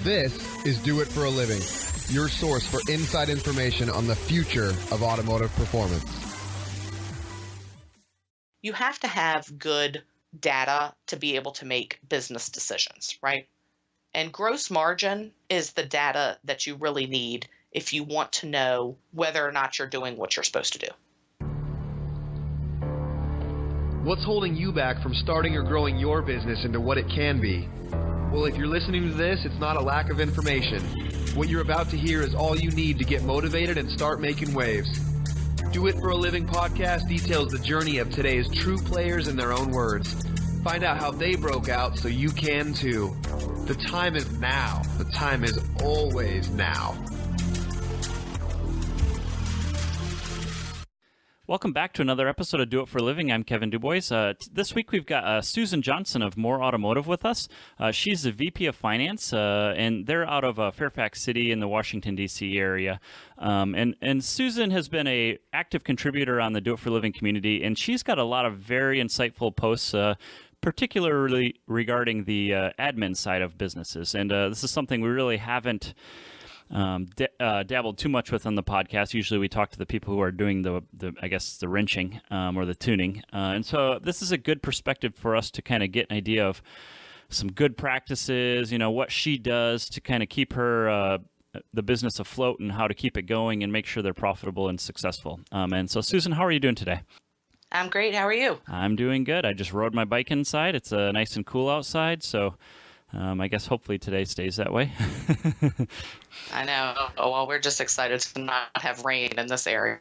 This is Do It for a Living, your source for inside information on the future of automotive performance. You have to have good data to be able to make business decisions, right? And gross margin is the data that you really need if you want to know whether or not you're doing what you're supposed to do. What's holding you back from starting or growing your business into what it can be? Well, if you're listening to this, it's not a lack of information. What you're about to hear is all you need to get motivated and start making waves. Do It for a Living podcast details the journey of today's true players in their own words. Find out how they broke out so you can too. The time is now. The time is always now. Welcome back to another episode of Do It for a Living. I'm Kevin Dubois. This week we've got Susan Johnson of Moore Automotive with us. She's the VP of Finance, and they're out of Fairfax City in the Washington, D.C. area. And Susan has been an active contributor on the Do It for a Living community, and she's got a lot of very insightful posts, particularly regarding the admin side of businesses. And this is something we really haven't dabbled too much with on the podcast. Usually we talk to the people who are doing the wrenching or the tuning. And so this is a good perspective for us to kind of get an idea of some good practices, what she does to kind of keep her the business afloat and how to keep it going and make sure they're profitable and successful. And so Susan, how are you doing today? I'm great. How are you? I'm doing good. I just rode my bike inside. It's nice and cool outside, so I guess hopefully today stays that way. I know. Oh, well, we're just excited to not have rain in this area,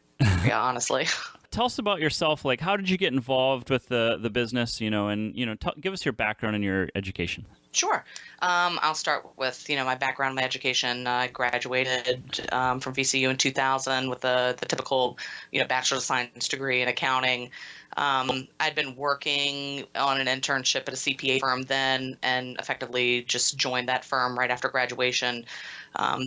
honestly. Tell us about yourself. Like, how did you get involved with the business, and, give us your background and your education. Sure. I'll start with, my background, my education. I graduated from VCU in 2000 with the typical, Bachelor of Science degree in accounting. I'd been working on an internship at a CPA firm then and effectively just joined that firm right after graduation.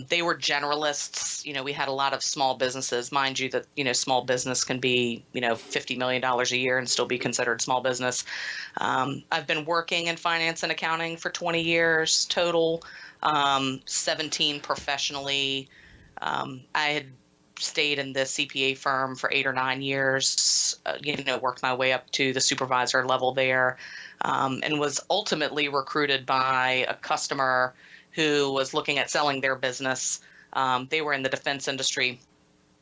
They were generalists. We had a lot of small businesses. Mind you that, small business can be, $50 million a year and still be considered small business. I've been working in finance and accounting for 20 years total, 17 professionally. I had stayed in the CPA firm for 8 or 9 years, worked my way up to the supervisor level there, and was ultimately recruited by a customer who was looking at selling their business. They were in the defense industry,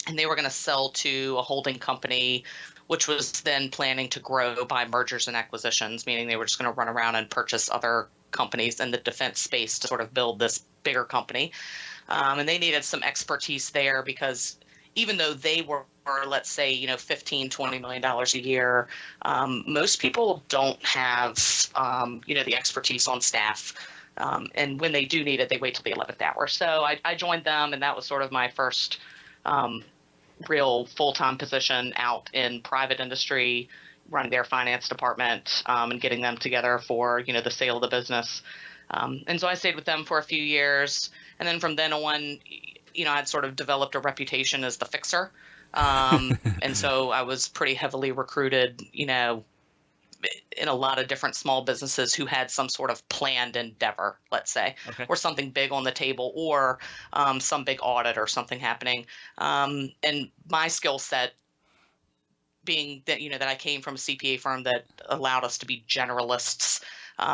and they were going to sell to a holding company, which was then planning to grow by mergers and acquisitions, meaning they were just going to run around and purchase other companies in the defense space to sort of build this bigger company. And they needed some expertise there because even though they were, let's say, $15, $20 million a year, most people don't have, the expertise on staff. And when they do need it, they wait till the 11th hour. So I joined them, and that was sort of my first real full-time position out in private industry, running their finance department and getting them together for, the sale of the business. And so I stayed with them for a few years. And then from then on, I'd sort of developed a reputation as the fixer. And so I was pretty heavily recruited, in a lot of different small businesses who had some sort of planned endeavor, let's say, or something big on the table, or some big audit or something happening. And my skill set being that, that I came from a CPA firm that allowed us to be generalists,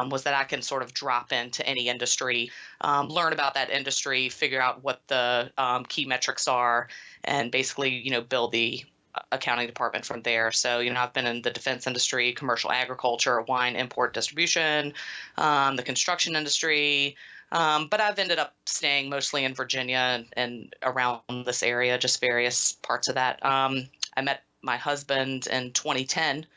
was that I can sort of drop into any industry, learn about that industry, figure out what the key metrics are, and basically, build the accounting department from there. So, I've been in the defense industry, commercial agriculture, wine import distribution, the construction industry, but I've ended up staying mostly in Virginia and around this area, just various parts of that. I met my husband in 2010.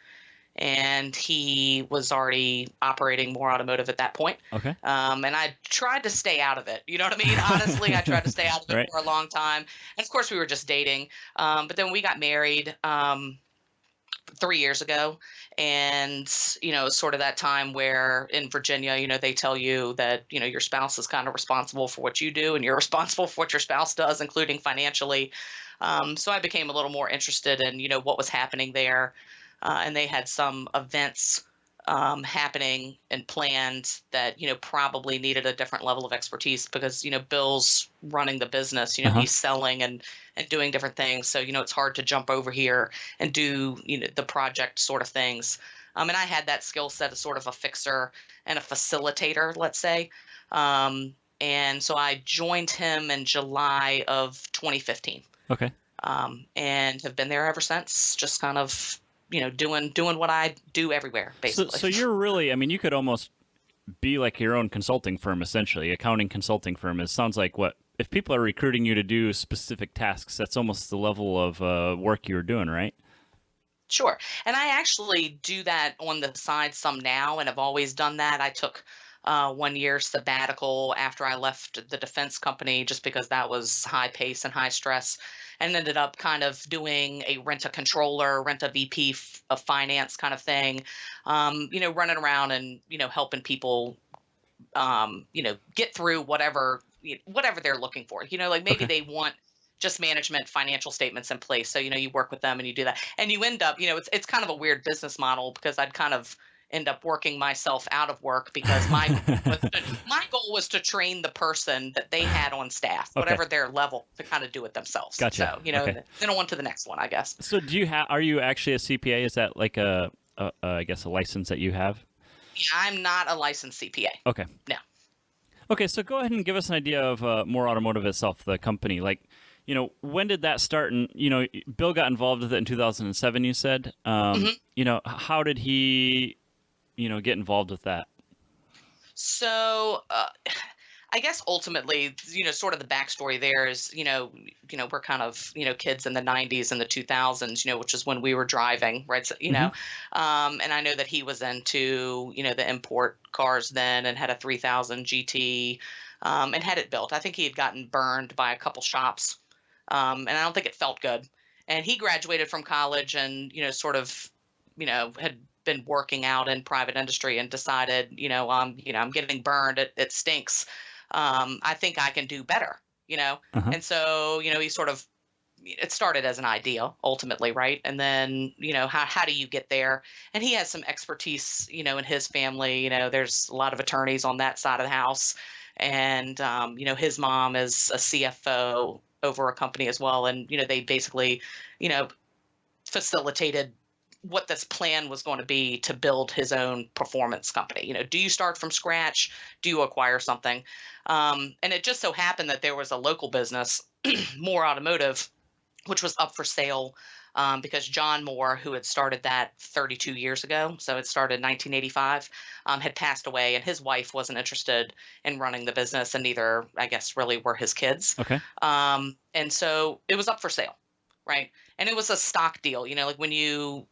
And he was already operating Moore Automotive at that point. Okay. And I tried to stay out of it. You know what I mean? Honestly, I tried to stay out of it for a long time. And of course, we were just dating. But then we got married 3 years ago. And, sort of that time where in Virginia, they tell you that, your spouse is kind of responsible for what you do and you're responsible for what your spouse does, including financially. So I became a little more interested in, what was happening there. And they had some events happening and plans that, probably needed a different level of expertise because, Bill's running the business, he's selling and doing different things. So, it's hard to jump over here and do, the project sort of things. And I had that skill set as sort of a fixer and a facilitator, let's say. And so I joined him in July of 2015. Okay. And have been there ever since, just kind of, doing what I do everywhere, basically. So you're really, you could almost be like your own consulting firm, essentially, accounting consulting firm. It sounds like if people are recruiting you to do specific tasks, that's almost the level of work you're doing, right? Sure. And I actually do that on the side some now, and have always done that. I took 1 year sabbatical after I left the defense company just because that was high pace and high stress, and ended up kind of doing a rent a controller, rent a VP of finance kind of thing, running around and, helping people, get through whatever they're looking for. Like maybe they want just management financial statements in place. So, you work with them and you do that. And you end up, it's kind of a weird business model because I'd kind of end up working myself out of work because my goal was to train the person that they had on staff, whatever their level, to kind of do it themselves. Gotcha. So, then on to the next one, I guess. So are you actually a CPA? Is that like I guess a license that you have? Yeah, I'm not a licensed CPA. Okay. No. Okay. So go ahead and give us an idea of Moore Automotive itself, the company. Like, when did that start? And, Bill got involved with it in 2007, you said. How did he, get involved with that? So I guess ultimately, sort of the backstory there is, we're kind of, kids in the 90s and the 2000s, which is when we were driving, right? So, and I know that he was into, the import cars then and had a 3000 GT and had it built. I think he had gotten burned by a couple shops. And I don't think it felt good. And he graduated from college and, sort of, had been working out in private industry and decided, I'm getting burned. It stinks. I think I can do better, And so, he sort of, it started as an idea ultimately, right? And then, how do you get there? And he has some expertise, in his family. There's a lot of attorneys on that side of the house. And, his mom is a CFO over a company as well. And, they basically, facilitated what this plan was going to be to build his own performance company. Do you start from scratch? Do you acquire something? And it just so happened that there was a local business, Moore Automotive, which was up for sale because John Moore, who had started that 32 years ago, so it started in 1985, had passed away, and his wife wasn't interested in running the business, and neither, I guess, really were his kids. Okay. And so it was up for sale, right? And it was a stock deal, like when you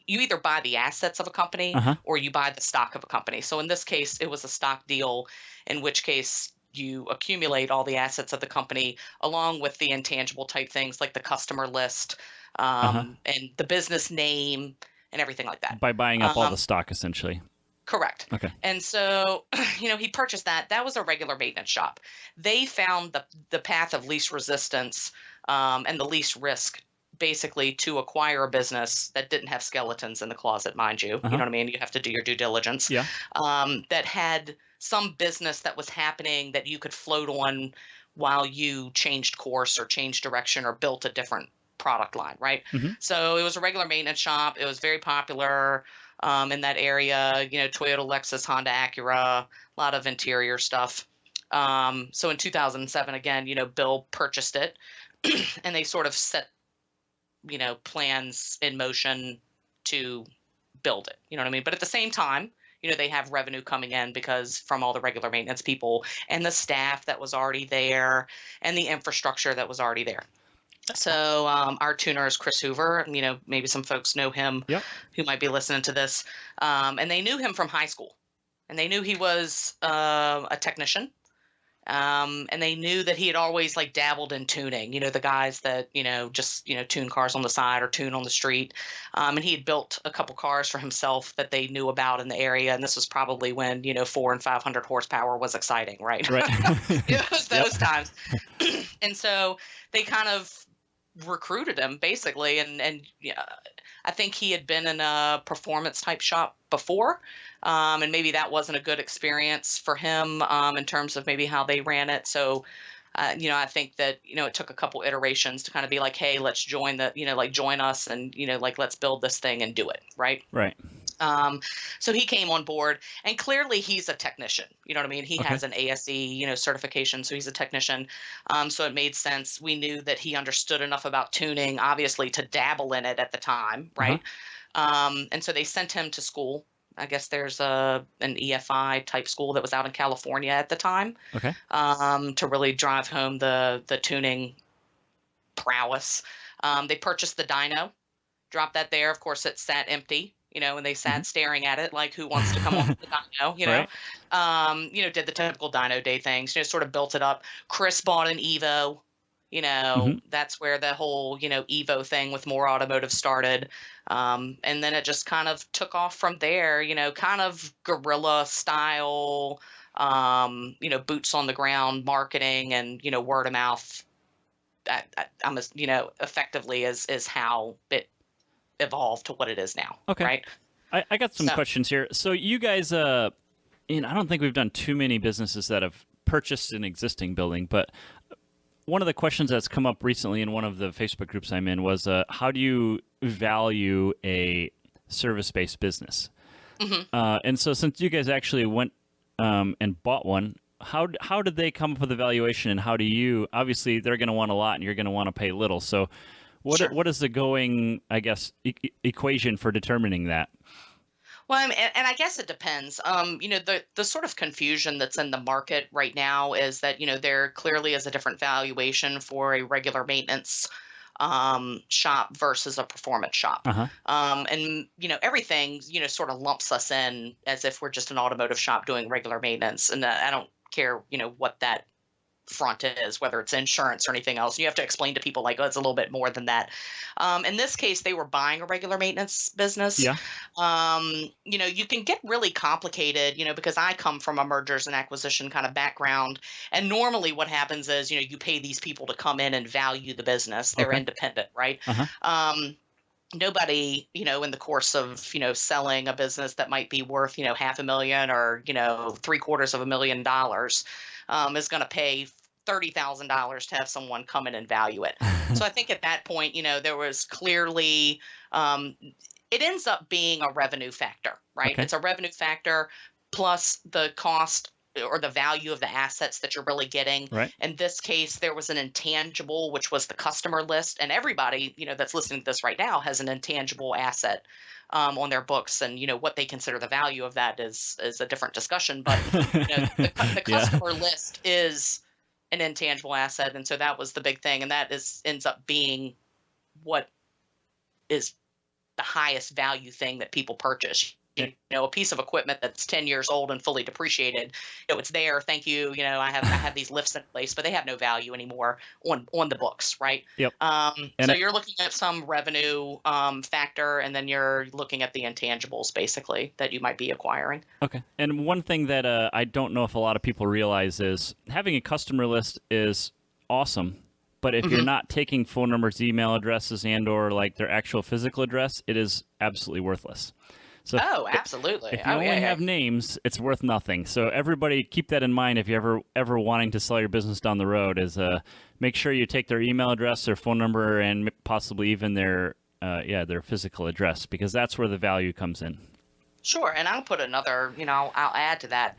either buy the assets of a company or you buy the stock of a company. So in this case, it was a stock deal, in which case you accumulate all the assets of the company along with the intangible type things like the customer list and the business name and everything like that. By buying up all the stock, essentially. Correct. Okay. And so, he purchased that. That was a regular maintenance shop. They found the path of least resistance and the least risk, basically, to acquire a business that didn't have skeletons in the closet, mind you. You know what I mean? You have to do your due diligence. Yeah. That had some business that was happening that you could float on while you changed course or changed direction or built a different product line, right? So it was a regular maintenance shop. It was very popular in that area, Toyota, Lexus, Honda, Acura, a lot of interior stuff. So in 2007, again, Bill purchased it and they sort of set, plans in motion to build it, you know what I mean? But at the same time, they have revenue coming in because from all the regular maintenance people and the staff that was already there and the infrastructure that was already there. So our tuner is Chris Hoover. Maybe some folks know him who might be listening to this. And they knew him from high school. And they knew he was a technician. And they knew that he had always dabbled in tuning, the guys that, just, tune cars on the side or tune on the street. And he had built a couple cars for himself that they knew about in the area. And this was probably when, 400 and 500 horsepower was exciting, right? Right. It was those times. And so they kind of recruited him basically. And I think he had been in a performance type shop before, and maybe that wasn't a good experience for him in terms of maybe how they ran it. So, I think that, it took a couple iterations to kind of be like, hey, let's join join us and, like, let's build this thing and do it. Right. Right. So he came on board, and clearly he's a technician. You know what I mean? He has an ASE, certification, so he's a technician. So it made sense. We knew that he understood enough about tuning, obviously, to dabble in it at the time, right? And so they sent him to school. I guess there's an EFI type school that was out in California at the time. Okay. To really drive home the tuning prowess. They purchased the dyno, dropped that there. Of course, it sat empty. And they sat staring at it like, who wants to come on with the dyno, Right. did the typical dyno day things, sort of built it up. Chris bought an Evo, that's where the whole, Evo thing with Moore Automotive started. And then it just kind of took off from there, kind of guerrilla style, boots on the ground marketing and, word of mouth. Effectively is how it evolved to what it is now. Okay. Right. I got some questions here. So you guys, I don't think we've done too many businesses that have purchased an existing building, but one of the questions that's come up recently in one of the Facebook groups I'm in was, how do you value a service-based business? And so since you guys actually went and bought one, how did they come up with the valuation, and how do you, obviously they're going to want a lot and you're going to want to pay little. So what is the going, I guess, equation for determining that? Well, and I guess it depends. The sort of confusion that's in the market right now is that, there clearly is a different valuation for a regular maintenance shop versus a performance shop. And, everything, sort of lumps us in as if we're just an automotive shop doing regular maintenance. And I don't care, what that front is, whether it's insurance or anything else. You have to explain to people like, oh, it's a little bit more than that. In this case, they were buying a regular maintenance business. Yeah. You can get really complicated, because I come from a mergers and acquisition kind of background. And normally what happens is, you pay these people to come in and value the business. They're independent, right? Nobody, in the course of, selling a business that might be worth, $500,000 or, $750,000 is going to pay $30,000 to have someone come in and value it. So I think at that point, there was clearly, it ends up being a revenue factor, right? Okay. It's a revenue factor plus the cost or the value of the assets that you're really getting. Right. In this case, there was an intangible, which was the customer list. And everybody, that's listening to this right now has an intangible asset on their books. And, what they consider the value of that is a different discussion. But, the customer list is an intangible asset. And so that was the big thing. And that ends up being what is the highest value thing that people purchase. A piece of equipment that's 10 years old and fully depreciated, it's there. Thank you. I have these lifts in place, but they have no value anymore on the books. Right. Yep. So you're looking at some revenue factor, and then you're looking at the intangibles basically that you might be acquiring. Okay. And one thing that I don't know if a lot of people realize is having a customer list is awesome. But if you're not taking phone numbers, email addresses, and or like their actual physical address, it is absolutely worthless. So absolutely. If you only have names, it's worth nothing. So everybody keep that in mind if you're ever wanting to sell your business down the road, is make sure you take their email address, their phone number, and possibly even their physical address, because that's where the value comes in. Sure. And I'll put another, I'll add to that.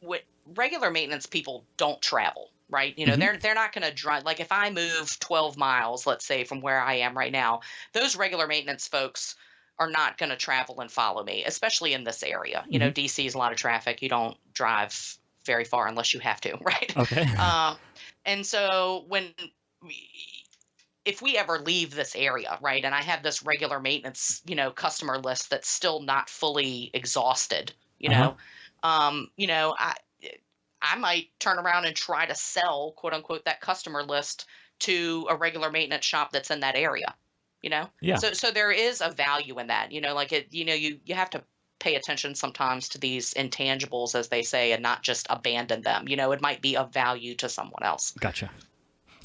With regular maintenance people don't travel. Right. They're not going to drive. Like if I move 12 miles, let's say, from where I am right now, those regular maintenance folks are not going to travel and follow me, especially in this area. DC is a lot of traffic. You don't drive very far unless you have to. Right. Okay. And so if we ever leave this area, right, and I have this regular maintenance, customer list that's still not fully exhausted, I might turn around and try to sell, quote unquote, that customer list to a regular maintenance shop that's in that area, Yeah. So there is a value in that, you have to pay attention sometimes to these intangibles, as they say, and not just abandon them. It might be of value to someone else. Gotcha.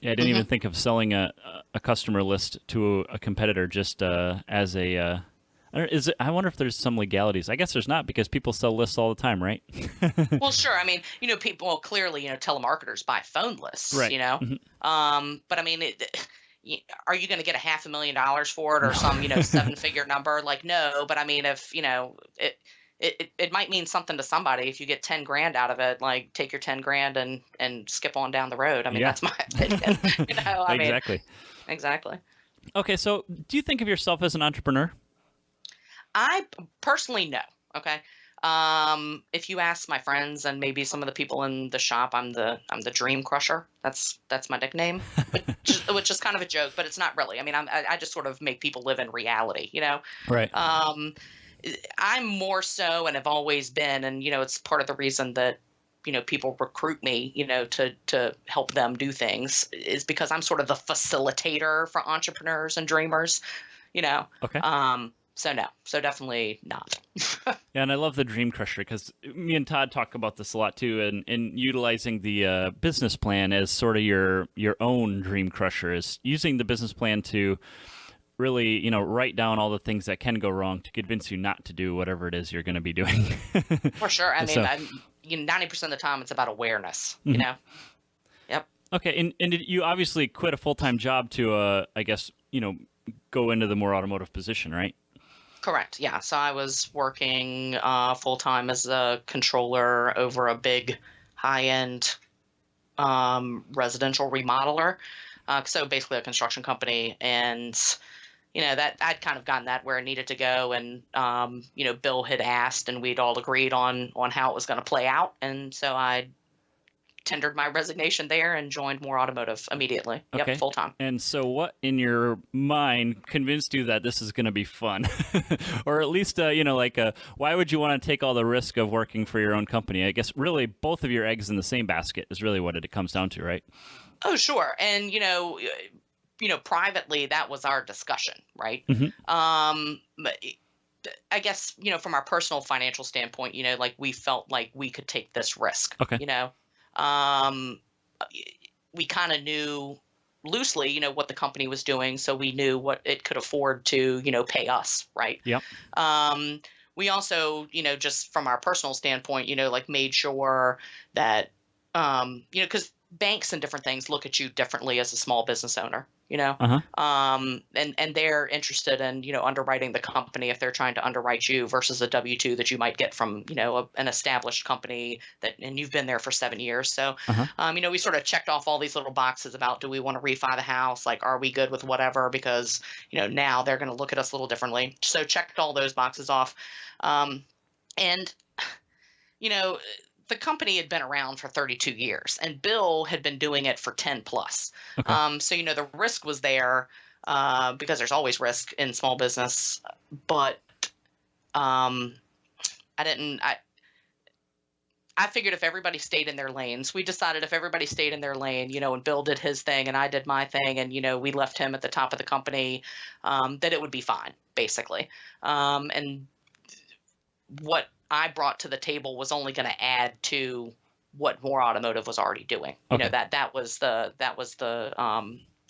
Yeah, I didn't even think of selling a customer list to a competitor just as a. I wonder if there's some legalities. I guess there's not because people sell lists all the time, right? Well, sure. I mean, people clearly, telemarketers buy phone lists, Right. But I mean, are you going to get $500,000 for it or some, seven-figure number? Like, no. But I mean, if it might mean something to somebody if you get 10 grand out of it. Like, take your 10 grand and skip on down the road. I mean, that's my opinion. Exactly. Exactly. Okay, so do you think of yourself as an entrepreneur? I personally no. Okay. If you ask my friends and maybe some of the people in the shop, I'm the dream crusher. That's my nickname, which is kind of a joke, but it's not really. I mean, I just sort of make people live in reality, Right. I'm more so and have always been, and it's part of the reason that people recruit me, to help them do things, is because I'm sort of the facilitator for entrepreneurs and dreamers, Okay. So definitely not. Yeah, and I love the Dream Crusher because me and Todd talk about this a lot too, and utilizing the business plan as sort of your own Dream Crusher, is using the business plan to really, write down all the things that can go wrong to convince you not to do whatever it is you're going to be doing. For sure. I mean, So- 90% of the time it's about awareness, Yep. Okay, and did you obviously quit a full-time job to, I guess, go into the Moore Automotive position, right? Correct. Yeah. So I was working full time as a controller over a big high-end residential remodeler. So basically a construction company. And, that I'd kind of gotten that where it needed to go. And, Bill had asked and we'd all agreed on how it was going to play out. And so I tendered my resignation there and joined Moore Automotive immediately. Okay. Yep, full time. And so what in your mind convinced you that this is going to be fun? Or at least, why would you want to take all the risk of working for your own company? I guess really both of your eggs in the same basket is really what it comes down to, right? Oh, sure. And, privately, that was our discussion, right? But I guess, from our personal financial standpoint, like we felt like we could take this risk, Okay. We kind of knew loosely, what the company was doing. So we knew what it could afford to, pay us. Right. Yep. We also, just from our personal standpoint, like made sure that, because banks and different things look at you differently as a small business owner, Uh-huh. and they're interested in, underwriting the company if they're trying to underwrite you versus a W-2 that you might get from, an established company and you've been there for 7 years. So, Uh-huh. We sort of checked off all these little boxes about, do we want to refi the house? Like, are we good with whatever? Because, now they're going to look at us a little differently. So checked all those boxes off. And, the company had been around for 32 years and Bill had been doing it for 10 plus. Okay. So, the risk was there because there's always risk in small business. But I figured if everybody stayed in their lanes, we decided if everybody stayed in their lane, and Bill did his thing and I did my thing and, we left him at the top of the company, that it would be fine, basically. And what I brought to the table was only going to add to what Moore Automotive was already doing. Okay. That was the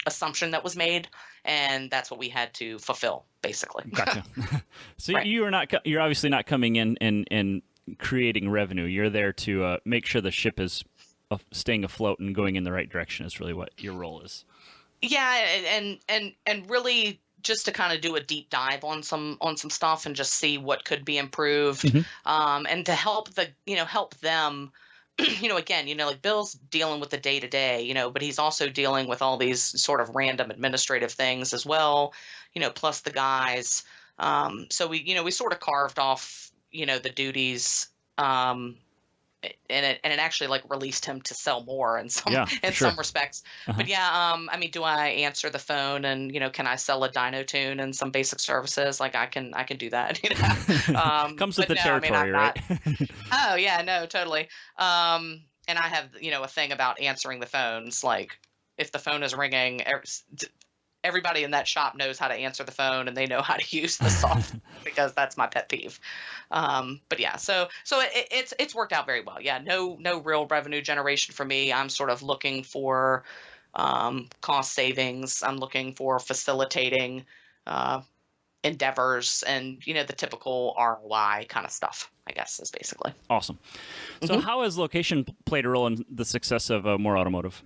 assumption that was made, and that's what we had to fulfill, basically. Gotcha. So Right. you're obviously not coming in and creating revenue. You're there to make sure the ship is staying afloat and going in the right direction is really what your role is. Yeah, and really just to kind of do a deep dive on some stuff and just see what could be improved, and to help them. Again, like Bill's dealing with the day to day, but he's also dealing with all these sort of random administrative things as well, plus the guys. So we sort of carved off, the duties, and it actually like released him to sell more in some some respects. Uh-huh. But yeah, do I answer the phone and can I sell a dyno tune and some basic services? Like I can do that. Comes with the territory, I'm right? Oh yeah, no, totally. And I have a thing about answering the phones. Like if the phone is ringing, everybody in that shop knows how to answer the phone and they know how to use the software because that's my pet peeve. But yeah, so it's worked out very well. Yeah, no real revenue generation for me. I'm sort of looking for cost savings. I'm looking for facilitating endeavors and, the typical ROI kind of stuff, I guess, is basically. Awesome. So how has location played a role in the success of Moore Automotive?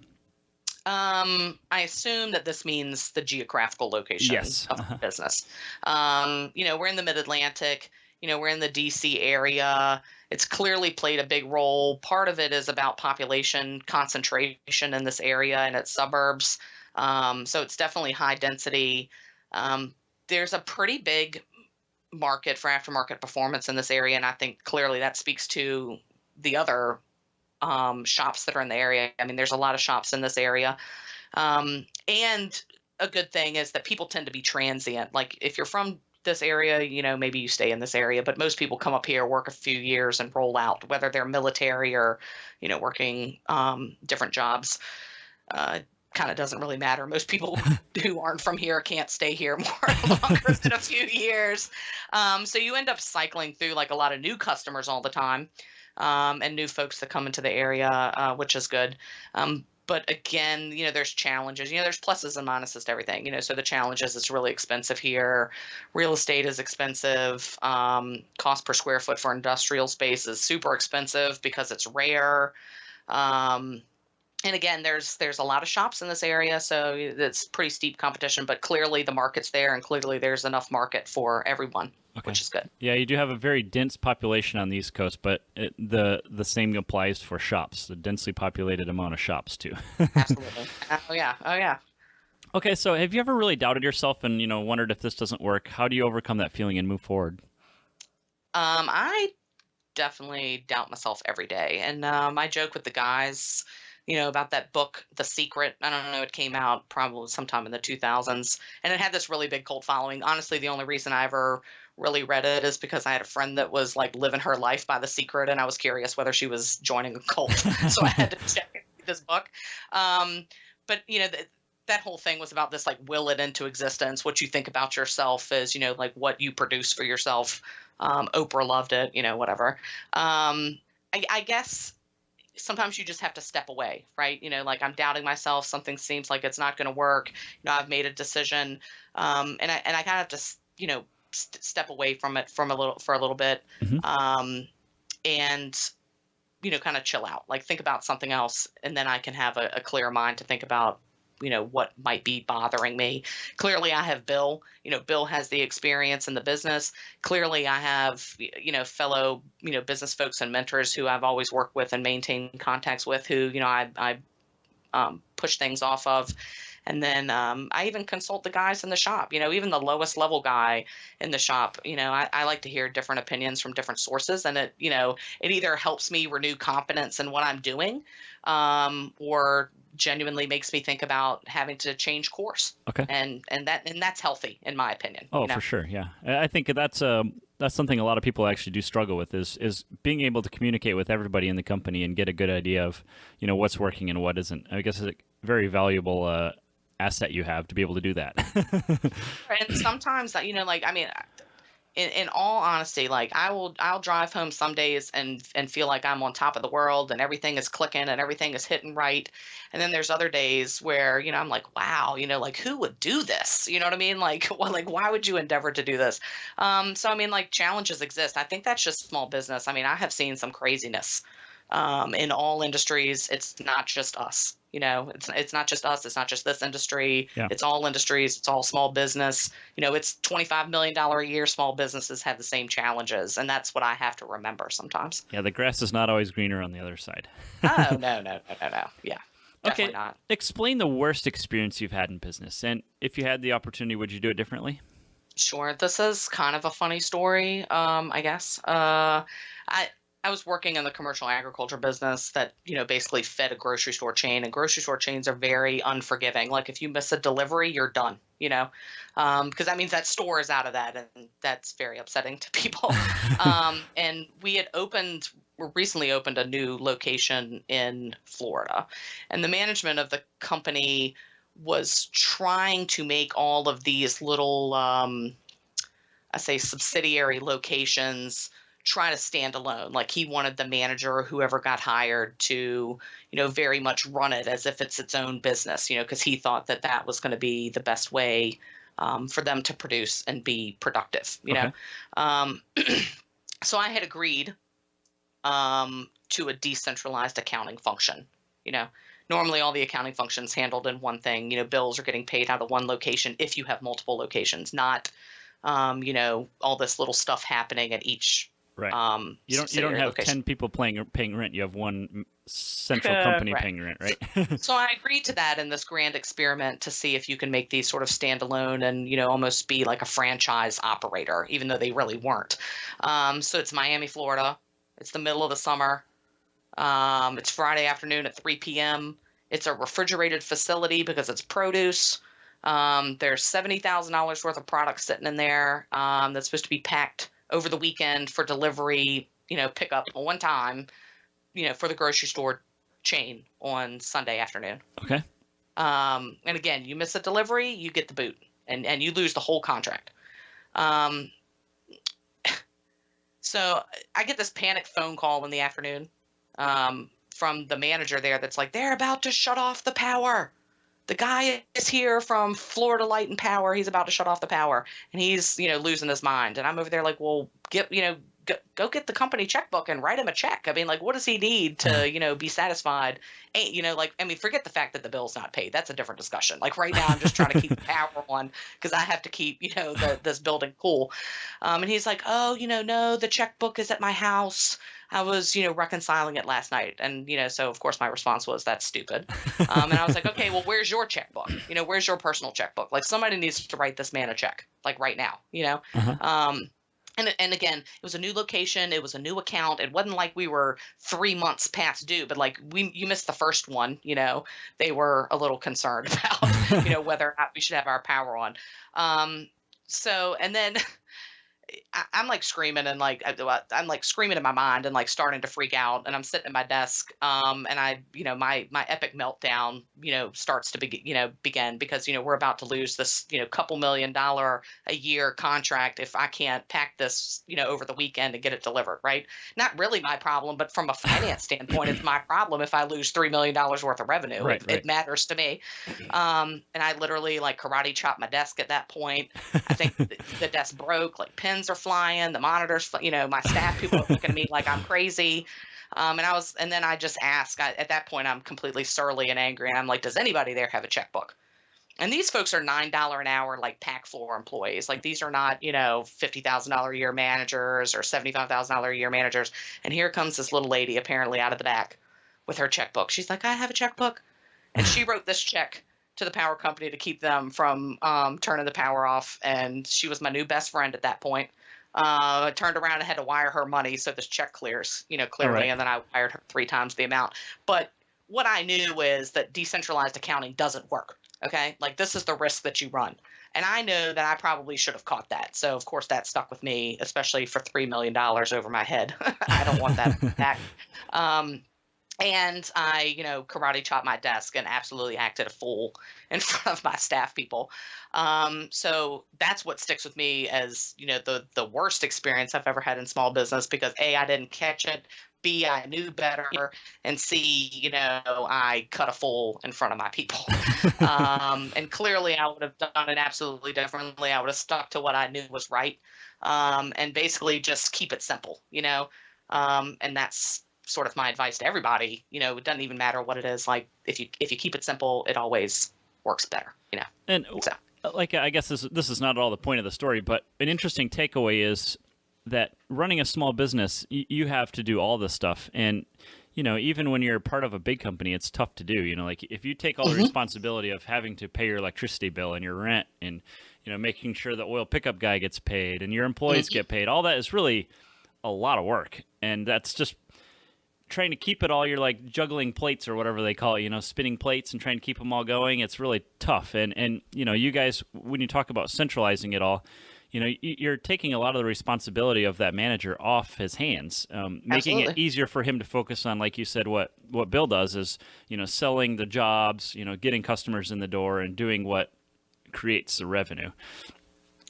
I assume that this means the geographical location of the business. We're in the Mid-Atlantic. We're in the DC area. It's clearly played a big role. Part of it is about population concentration in this area and its suburbs. So it's definitely high density. There's a pretty big market for aftermarket performance in this area, and I think clearly that speaks to the other shops that are in the area. I mean, there's a lot of shops in this area. And a good thing is that people tend to be transient. Like if you're from this area, maybe you stay in this area, but most people come up here, work a few years and roll out, whether they're military or, working different jobs. Kind of doesn't really matter. Most people who aren't from here can't stay here longer than a few years. So you end up cycling through like a lot of new customers all the time, and new folks that come into the area, which is good. But again, there's challenges. There's pluses and minuses to everything. So the challenge is it's really expensive here. Real estate is expensive. Cost per square foot for industrial space is super expensive because it's rare. And again, there's a lot of shops in this area, so it's pretty steep competition, but clearly the market's there, and clearly there's enough market for everyone, which is good. Yeah, you do have a very dense population on the East Coast, but the same applies for shops, the densely populated amount of shops, too. Absolutely. Oh, yeah. Okay, so have you ever really doubted yourself and, wondered if this doesn't work? How do you overcome that feeling and move forward? I definitely doubt myself every day, and I joke with the guys about that book, The Secret. I don't know, it came out probably sometime in the 2000s, and it had this really big cult following. Honestly, the only reason I ever really read it is because I had a friend that was like living her life by The Secret, and I was curious whether she was joining a cult. So I had to check this book. But that whole thing was about this, like, will it into existence. What you think about yourself is, like what you produce for yourself. Oprah loved it, whatever. I guess sometimes you just have to step away, right? Like I'm doubting myself. Something seems like it's not going to work. I've made a decision, and I kind of have to, step away from it for a little bit, and kind of chill out. Like think about something else, and then I can have a clear mind to think about what might be bothering me. Clearly I have Bill. Bill has the experience in the business. Clearly I have, fellow, business folks and mentors who I've always worked with and maintained contacts with who, I push things off of. And then I even consult the guys in the shop, even the lowest level guy in the shop. I like to hear different opinions from different sources, and it either helps me renew confidence in what I'm doing, or genuinely makes me think about having to change course. Okay. And that's healthy in my opinion. Oh, for sure. Yeah. I think that's something a lot of people actually do struggle with is being able to communicate with everybody in the company and get a good idea of, what's working and what isn't. I guess it's a very valuable asset you have to be able to do that. And sometimes that, in all honesty, like I'll drive home some days and feel like I'm on top of the world and everything is clicking and everything is hitting right. And then there's other days where, I'm like, wow, like who would do this? You know what I mean? Like, why would you endeavor to do this? So, challenges exist. I think that's just small business. I have seen some craziness in all industries. It's not just us. It's not just us. It's not just this industry. Yeah. It's all industries. It's all small business. It's $25 million a year. Small businesses have the same challenges. And that's what I have to remember sometimes. Yeah, the grass is not always greener on the other side. Oh, no. Yeah, definitely not. Explain the worst experience you've had in business. And if you had the opportunity, would you do it differently? Sure. This is kind of a funny story, I guess. I was working in the commercial agriculture business that, basically fed a grocery store chain, and grocery store chains are very unforgiving. Like if you miss a delivery, you're done, because that means that store is out of that, and that's very upsetting to people. And we had recently opened a new location in Florida, and the management of the company was trying to make all of these little, subsidiary locations try to stand alone. Like he wanted the manager or whoever got hired to, very much run it as if it's its own business, because he thought that that was going to be the best way for them to produce and be productive, Okay. So I had agreed to a decentralized accounting function. Normally all the accounting functions handled in one thing. Bills are getting paid out of one location if you have multiple locations, not all this little stuff happening at each. Right. You don't have location. 10 people paying rent. You have one central company Correct. paying rent, right? So I agreed to that in this grand experiment to see if you can make these sort of standalone and, almost be like a franchise operator, even though they really weren't. So it's Miami, Florida. It's the middle of the summer. It's Friday afternoon at 3 p.m. It's a refrigerated facility because it's produce. There's $70,000 worth of product sitting in there that's supposed to be packed over the weekend for delivery, pickup one time, for the grocery store chain on Sunday afternoon. Okay. And again, you miss a delivery, you get the boot and you lose the whole contract. So I get this panic phone call in the afternoon from the manager there that's like, they're about to shut off the power. The guy is here from Florida Light and Power. He's about to shut off the power, and he's, losing his mind. And I'm over there like, well, go get the company checkbook and write him a check. I mean, like, what does he need to, be satisfied? Forget the fact that the bill's not paid. That's a different discussion. Like right now, I'm just trying to keep the power on because I have to keep, this building cool. And he's like, oh, no, the checkbook is at my house. I was, reconciling it last night. And, so of course my response was, that's stupid. And I was like, okay, well, where's your checkbook? Where's your personal checkbook? Like somebody needs to write this man a check, like right now, Uh-huh. And again, it was a new location. It was a new account. It wasn't like we were 3 months past due, but like you missed the first one, they were a little concerned about, whether or not we should have our power on. So, and then I'm like screaming and like I'm like screaming in my mind and like starting to freak out, and I'm sitting at my desk and I my epic meltdown starts to begin because we're about to lose this couple $1 million a year contract if I can't pack this over the weekend and get it delivered, right? Not really my problem, but from a finance standpoint it's my problem if I lose $3 million worth of revenue. Right. It matters to me. And I literally like karate chopped my desk at that point. I think the desk broke, like pins are flying, the monitors, my staff people are looking at me like I'm crazy. And then I just ask, at that point, I'm completely surly and angry. And I'm like, does anybody there have a checkbook? And these folks are $9 an hour, like pack floor employees. Like these are not, $50,000 a year managers or $75,000 a year managers. And here comes this little lady apparently out of the back with her checkbook. She's like, I have a checkbook. And she wrote this check to the power company to keep them from turning the power off. And she was my new best friend at that point. I turned around and had to wire her money so this check clears, clearly. Right. And then I wired her 3 times the amount. But what I knew is that decentralized accounting doesn't work. Okay. Like this is the risk that you run. And I know that I probably should have caught that. So of course that stuck with me, especially for $3 million over my head. I don't want that back. And I, karate chopped my desk and absolutely acted a fool in front of my staff people. So that's what sticks with me as, the worst experience I've ever had in small business because A, I didn't catch it. B, I knew better. And C, I cut a fool in front of my people. And clearly I would have done it absolutely differently. I would have stuck to what I knew was right. And basically just keep it simple, and that's sort of my advice to everybody. It doesn't even matter what it is. Like if you keep it simple, it always works better, And so. like, I guess this is not at all the point of the story, but an interesting takeaway is that running a small business, you have to do all this stuff. And, even when you're part of a big company, it's tough to do. Like if you take all the responsibility of having to pay your electricity bill and your rent and, making sure the oil pickup guy gets paid and your employees get paid, all that is really a lot of work. And that's just trying to keep it all. You're like juggling plates or whatever they call it, spinning plates and trying to keep them all going. It's really tough. And you guys, when you talk about centralizing it all, you're taking a lot of the responsibility of that manager off his hands, making it easier for him to focus on, like you said, what Bill does is, selling the jobs, getting customers in the door and doing what creates the revenue.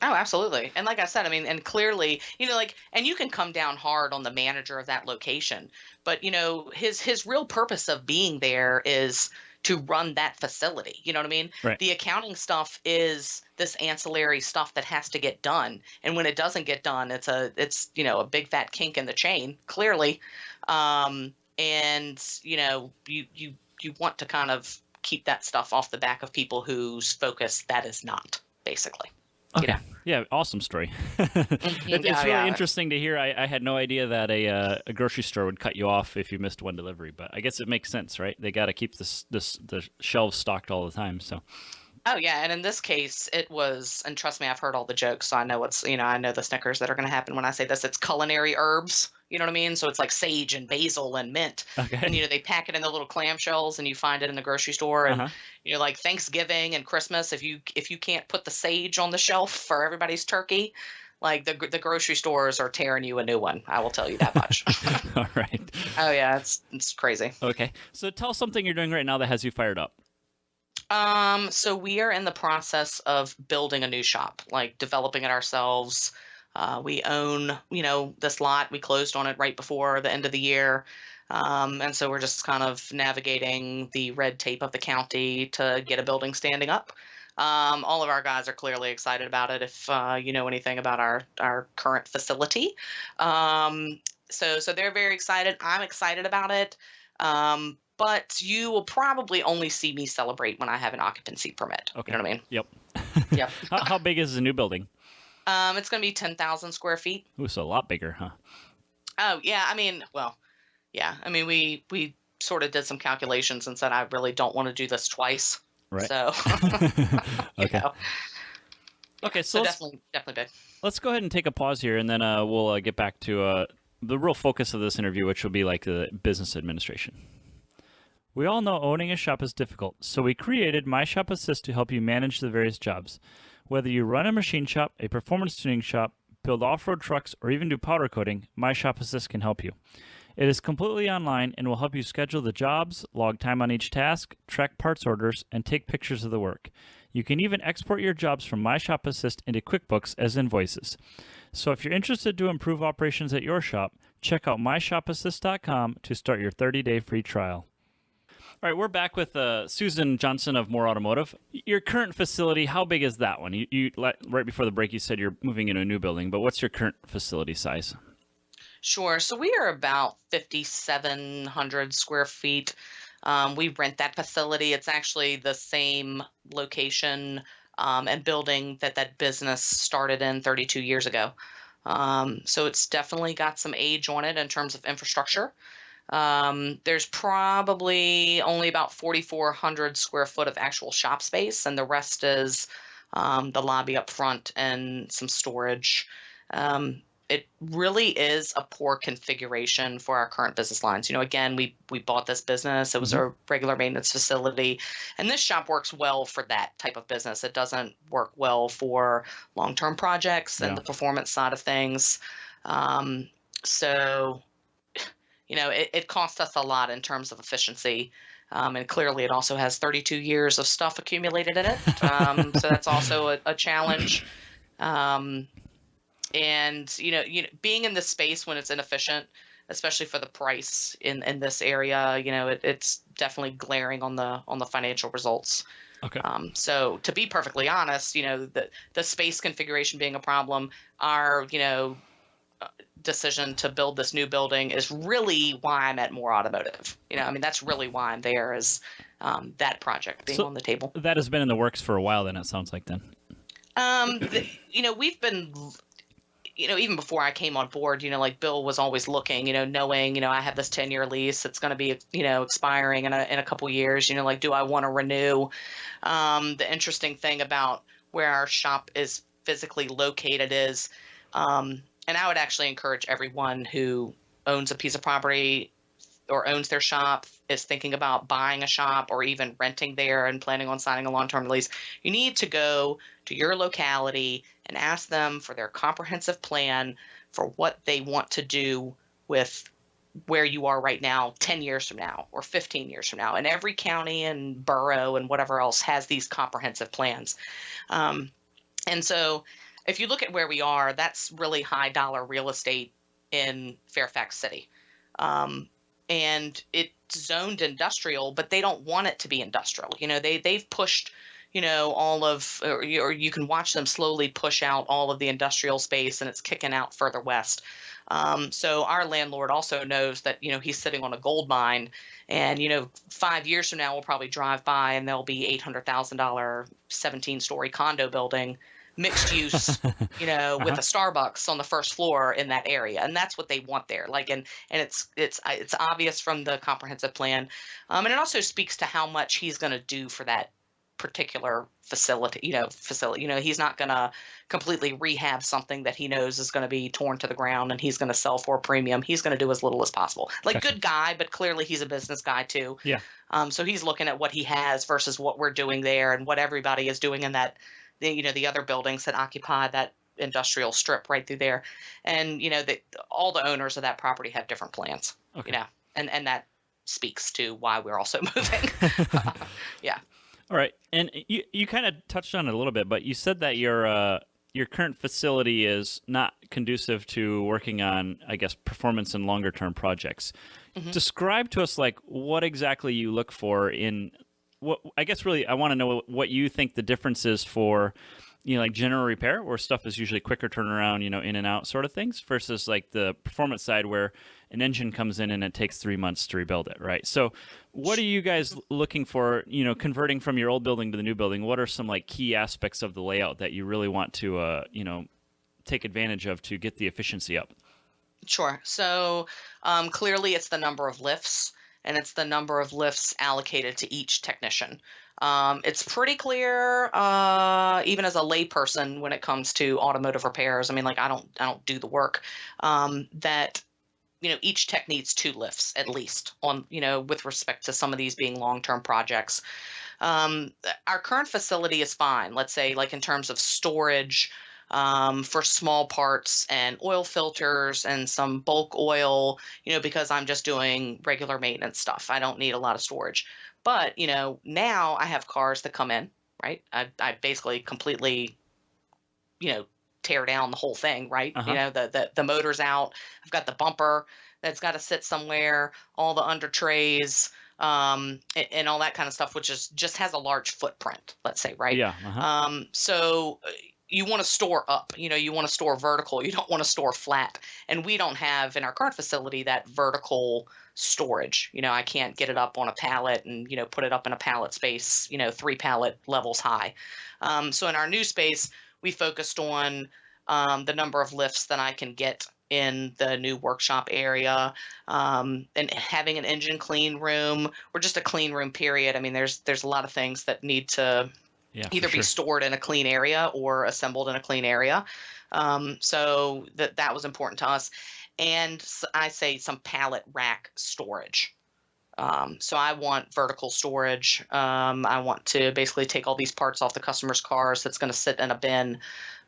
Oh, absolutely. And like I said, I mean, and clearly, like, and you can come down hard on the manager of that location, but his real purpose of being there is to run that facility. You know what I mean? Right. The accounting stuff is this ancillary stuff that has to get done. And when it doesn't get done, it's a big fat kink in the chain, clearly. And you want to kind of keep that stuff off the back of people whose focus that is not, basically. Okay. Yeah, awesome story. It's really interesting to hear. I had no idea that a grocery store would cut you off if you missed one delivery, but I guess it makes sense, right? They got to keep the shelves stocked all the time. So. Oh yeah, and in this case, it was, and trust me, I've heard all the jokes, so I know I know the snickers that are going to happen when I say this. It's culinary herbs, you know what I mean? So it's like sage and basil and mint, okay. And they pack it in the little clamshells, and you find it in the grocery store. And like Thanksgiving and Christmas, if you can't put the sage on the shelf for everybody's turkey, like the grocery stores are tearing you a new one. I will tell you that much. All right. Oh yeah, it's crazy. Okay, so tell us something you're doing right now that has you fired up. So we are in the process of building a new shop, like developing it ourselves. We own, this lot. We closed on it right before the end of the year. And so we're just kind of navigating the red tape of the county to get a building standing up. All of our guys are clearly excited about it. If you know anything about our current facility. So they're very excited. I'm excited about it. But you will probably only see me celebrate when I have an occupancy permit. Okay. You know what I mean? Yep. Yep. How big is the new building? It's going to be 10,000 square feet. Ooh, so a lot bigger, huh? Oh, yeah. I mean, well, yeah. I mean, we sort of did some calculations and said, I really don't want to do this twice. Right. So, okay. Okay. So definitely big. Let's go ahead and take a pause here, and then we'll get back to the real focus of this interview, which will be like the business administration. We all know owning a shop is difficult, so we created My Shop Assist to help you manage the various jobs. Whether you run a machine shop, a performance tuning shop, build off-road trucks, or even do powder coating, My Shop Assist can help you. It is completely online and will help you schedule the jobs, log time on each task, track parts orders, and take pictures of the work. You can even export your jobs from My Shop Assist into QuickBooks as invoices. So if you're interested to improve operations at your shop, check out myshopassist.com to start your 30-day free trial. All right, we're back with Susan Johnson of Moore Automotive. Your current facility, how big is that one? You right before the break, you said you're moving into a new building, but what's your current facility size? Sure. So we are about 5,700 square feet. We rent that facility. It's actually the same location and building that business started in 32 years ago. So it's definitely got some age on it in terms of infrastructure. There's probably only about 4,400 square foot of actual shop space, and the rest is the lobby up front and some storage. It really is a poor configuration for our current business lines. Again, we bought this business. It was a regular maintenance facility, and this shop works well for that type of business. It doesn't work well for long-term projects and the performance side of things. So it costs us a lot in terms of efficiency. And clearly it also has 32 years of stuff accumulated in it. So that's also a challenge. And, being in this space when it's inefficient, especially for the price in this area, it's definitely glaring on the financial results. Okay. So to be perfectly honest, the space configuration being a problem, our, decision to build this new building is really why I'm at Moore Automotive. That's really why I'm there, is that project being on the table. That has been in the works for a while then, it sounds like then. We've been, even before I came on board, like Bill was always looking, knowing, I have this 10-year lease. It's going to be, expiring in a couple years, do I want to renew? The interesting thing about where our shop is physically located is, and I would actually encourage everyone who owns a piece of property or owns their shop, is thinking about buying a shop or even renting there and planning on signing a long-term lease. You need to go to your locality and ask them for their comprehensive plan for what they want to do with where you are right now 10 years from now or 15 years from now. And every county and borough and whatever else has these comprehensive plans. And so if you look at where we are, that's really high dollar real estate in Fairfax City. And it's zoned industrial, but they don't want it to be industrial. They've pushed, all of, or you can watch them slowly push out all of the industrial space, and it's kicking out further west. So our landlord also knows that, he's sitting on a gold mine, and, 5 years from now, we'll probably drive by and there'll be $800,000 17-story condo building, mixed use, with a Starbucks on the first floor in that area. And that's what they want there. And it's obvious from the comprehensive plan. And it also speaks to how much he's going to do for that particular facility. He's not going to completely rehab something that he knows is going to be torn to the ground and he's going to sell for a premium. He's going to do as little as possible. Gotcha. Good guy, but clearly he's a business guy too. Yeah. So he's looking at what he has versus what we're doing there and what everybody is doing in that, the other buildings that occupy that industrial strip right through there. And, all the owners of that property have different plans, okay. And that speaks to why we're also moving. Yeah. All right. And you kind of touched on it a little bit, but you said that your current facility is not conducive to working on, I guess, performance and longer term projects. Mm-hmm. Describe to us what exactly you look for in what, I guess really I want to know what you think the difference is for, general repair, where stuff is usually quicker turnaround, in and out sort of things, versus the performance side where an engine comes in and it takes 3 months to rebuild it, right? So what are you guys looking for, converting from your old building to the new building? What are some key aspects of the layout that you really want to, take advantage of to get the efficiency up? Sure. So clearly it's the number of lifts, and it's the number of lifts allocated to each technician. It's pretty clear, even as a layperson, when it comes to automotive repairs. I mean, I don't do the work, that, each tech needs 2 lifts at least on, with respect to some of these being long-term projects. Our current facility is fine. Let's say in terms of storage, for small parts and oil filters and some bulk oil, because I'm just doing regular maintenance stuff. I don't need a lot of storage. But, now I have cars that come in, right? I basically completely, tear down the whole thing, right? Uh-huh. The motor's out. I've got the bumper that's got to sit somewhere, all the under trays, and all that kind of stuff, which just has a large footprint, let's say, right? Yeah. Uh-huh. So you want to store up, you want to store vertical. You don't want to store flat. And we don't have in our current facility that vertical storage. I can't get it up on a pallet and, put it up in a pallet space, 3 pallet levels high. So in our new space, we focused on the number of lifts that I can get in the new workshop area, and having an engine clean room or just a clean room period. I mean, there's a lot of things that need to either be stored in a clean area or assembled in a clean area. So that was important to us. And I say some pallet rack storage. So I want vertical storage. I want to basically take all these parts off the customer's cars that's going to sit in a bin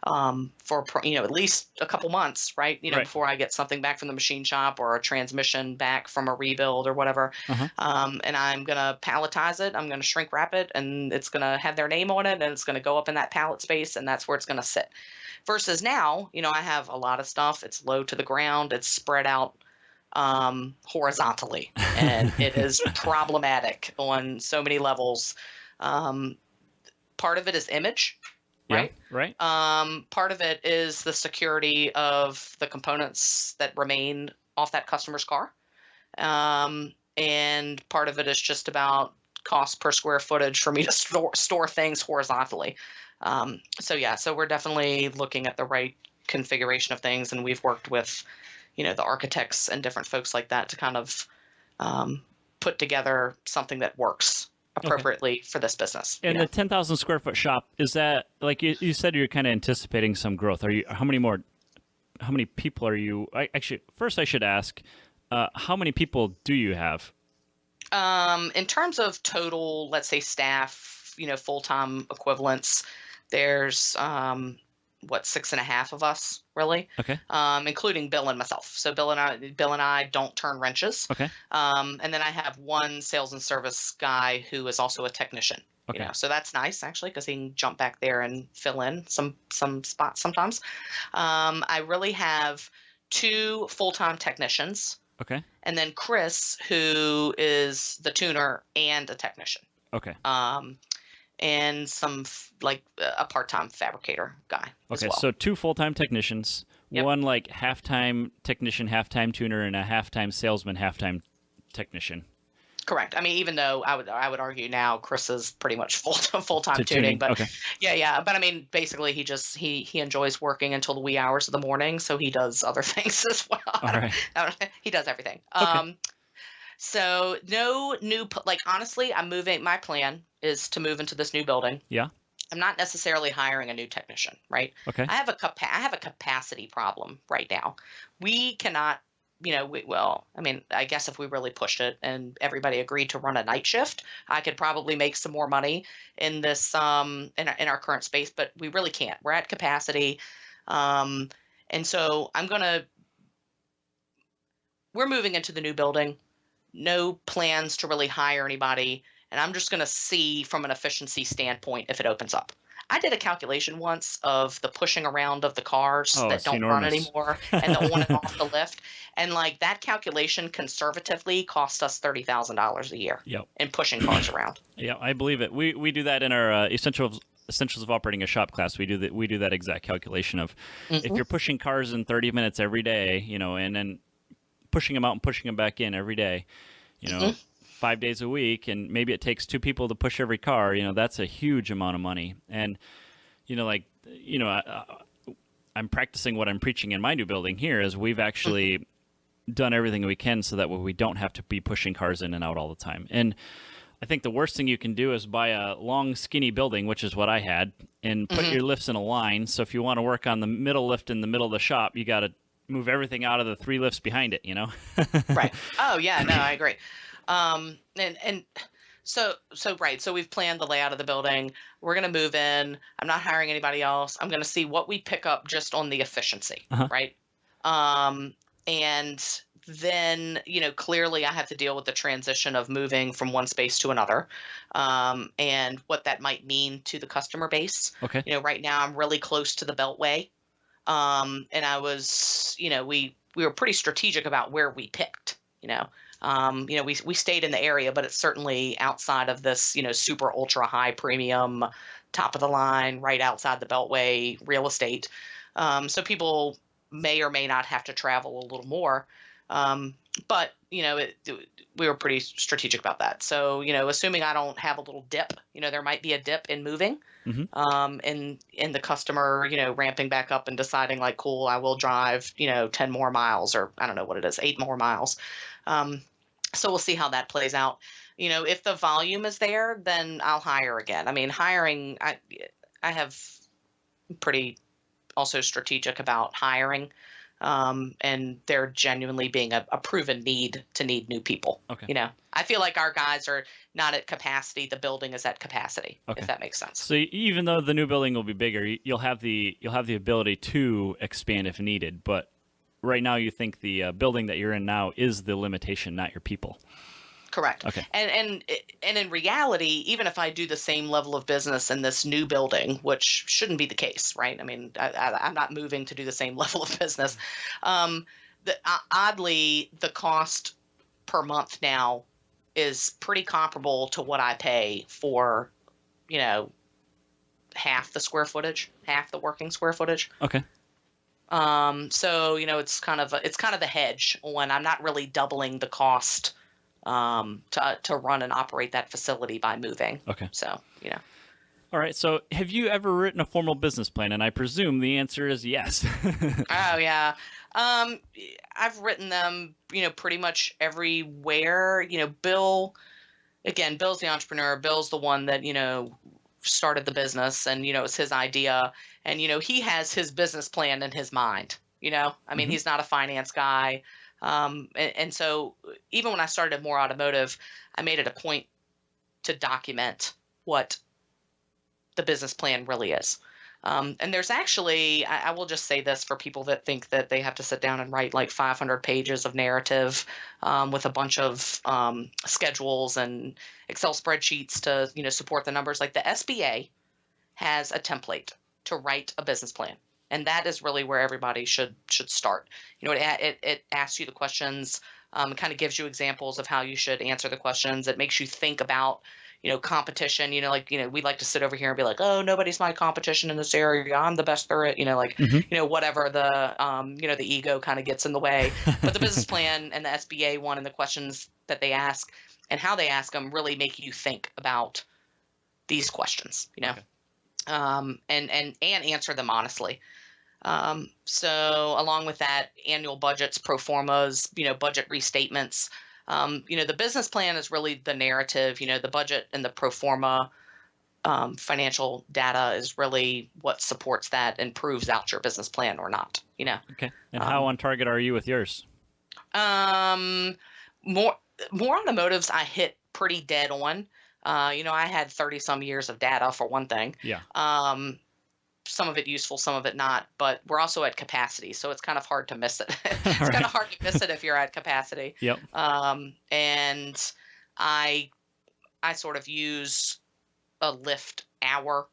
for at least a couple months, right? Right. Before I get something back from the machine shop or a transmission back from a rebuild or whatever. Uh-huh. And I'm going to palletize it. I'm going to shrink wrap it, and it's going to have their name on it, and it's going to go up in that pallet space, and that's where it's going to sit. Versus now, I have a lot of stuff. It's low to the ground. It's spread out horizontally, and it is problematic on so many levels. Part of it is image, right? Yeah, right. Part of it is the security of the components that remain off that customer's car. And part of it is just about cost per square footage for me to store things horizontally. So we're definitely looking at the right configuration of things, and we've worked with, the architects and different folks like that to kind of put together something that works appropriately for this business. And the 10,000 square foot shop, is that, you said you're kind of anticipating some growth. How many people are you, first I should ask, how many people do you have? In terms of total, let's say staff, full-time equivalents, there's 6.5 of us really, Okay. including Bill and myself. So Bill and I don't turn wrenches. Okay. And then I have one sales and service guy who is also a technician. Okay. So that's nice actually, because he can jump back there and fill in some spots sometimes. I really have 2 full-time technicians, Okay. and then Chris, who is the tuner and a technician, Okay. and a part-time fabricator guy as Okay. well. So 2 full-time technicians, Yep. one like half-time technician, half-time tuner, and a half-time salesman, half-time technician. Correct. I mean, even though I would argue now Chris is pretty much full-time To tuning, but Okay. yeah. But I mean, basically he enjoys working until the wee hours of the morning, so he does other things as well. All right. He does everything. Okay. So no new, honestly, I'm moving. My plan is to move into this new building. Yeah. I'm not necessarily hiring a new technician, right? Okay. I have a capacity problem right now. We cannot, I mean, I guess if we really pushed it and everybody agreed to run a night shift, I could probably make some more money in this in our current space, but we really can't. We're at capacity. And so we're moving into the new building. No plans to really hire anybody, and I'm just going to see from an efficiency standpoint if it opens up. I did a calculation once of the pushing around of the cars that don't run anymore and the on and off the lift. And that calculation conservatively cost us $30,000 a year in pushing cars around. Yeah, I believe it. We do that in our Essentials of Operating a Shop class. We do that exact calculation of if you're pushing cars in 30 minutes every day, and then pushing them out and pushing them back in every day, 5 days a week, and maybe it takes 2 people to push every car, that's a huge amount of money. And, I'm practicing what I'm preaching in my new building here is we've actually done everything we can so that we don't have to be pushing cars in and out all the time. And I think the worst thing you can do is buy a long, skinny building, which is what I had, and put your lifts in a line. So if you want to work on the middle lift in the middle of the shop, you got to move everything out of the 3 lifts behind it, Right. Oh, yeah. No, I agree. So we've planned the layout of the building. We're going to move in. I'm not hiring anybody else. I'm going to see what we pick up just on the efficiency, right? And then, clearly I have to deal with the transition of moving from one space to another, and what that might mean to the customer base. Okay. Right now I'm really close to the Beltway. And I was, we were pretty strategic about where we picked, we stayed in the area, but it's certainly outside of this, super ultra high premium, top of the line, right outside the Beltway real estate. So people may or may not have to travel a little more. But, we were pretty strategic about that. So, assuming I don't have a little dip, there might be a dip in moving, in the customer, ramping back up and deciding cool, I will drive, 10 more miles, or I don't know what it is, 8 more miles. So we'll see how that plays out. If the volume is there, then I'll hire again. I mean, hiring, I have pretty also strategic about hiring. And there genuinely being a proven need to need new people. Okay. I feel like our guys are not at capacity. The building is at capacity, if that makes sense. So even though the new building will be bigger, you'll have the ability to expand if needed. But right now, you think the building that you're in now is the limitation, not your people. Correct. Okay. And in reality, even if I do the same level of business in this new building, which shouldn't be the case, right? I mean, I'm not moving to do the same level of business. Oddly, the cost per month now is pretty comparable to what I pay for, half the square footage, half the working square footage. Okay. So it's kind of the hedge when I'm not really doubling the cost to run and operate that facility by moving. Okay. So, All right. So have you ever written a formal business plan? And I presume the answer is yes. Oh, yeah. I've written them, pretty much everywhere. Bill's the entrepreneur. Bill's the one that, started the business, and, it's his idea. And, he has his business plan in his mind, I mean, he's not a finance guy. And so even when I started at Moore Automotive, I made it a point to document what the business plan really is. And there's actually, I will just say this for people that think that they have to sit down and write like 500 pages of narrative with a bunch of schedules and Excel spreadsheets to, support the numbers. Like the SBA has a template to write a business plan. And that is really where everybody should start. It asks you the questions, it kind of gives you examples of how you should answer the questions. It makes you think about competition, we like to sit over here and be like, oh, nobody's my competition in this area. I'm the best there, whatever the ego kind of gets in the way. But the business plan and the SBA one and the questions that they ask and how they ask them really make you think about these questions, Okay. And answer them honestly. So along with that, annual budgets, pro formas, budget restatements. The business plan is really the narrative. The budget and the pro forma financial data is really what supports that and proves out your business plan or not. Okay. And how on target are you with yours? More Automotives, I hit pretty dead on. I had 30 some years of data for one thing. Yeah. Some of it useful, some of it not, but we're also at capacity. So it's kind of hard to miss it. It's kind of hard to miss it if you're at capacity. Yep. And I sort of use a lift hour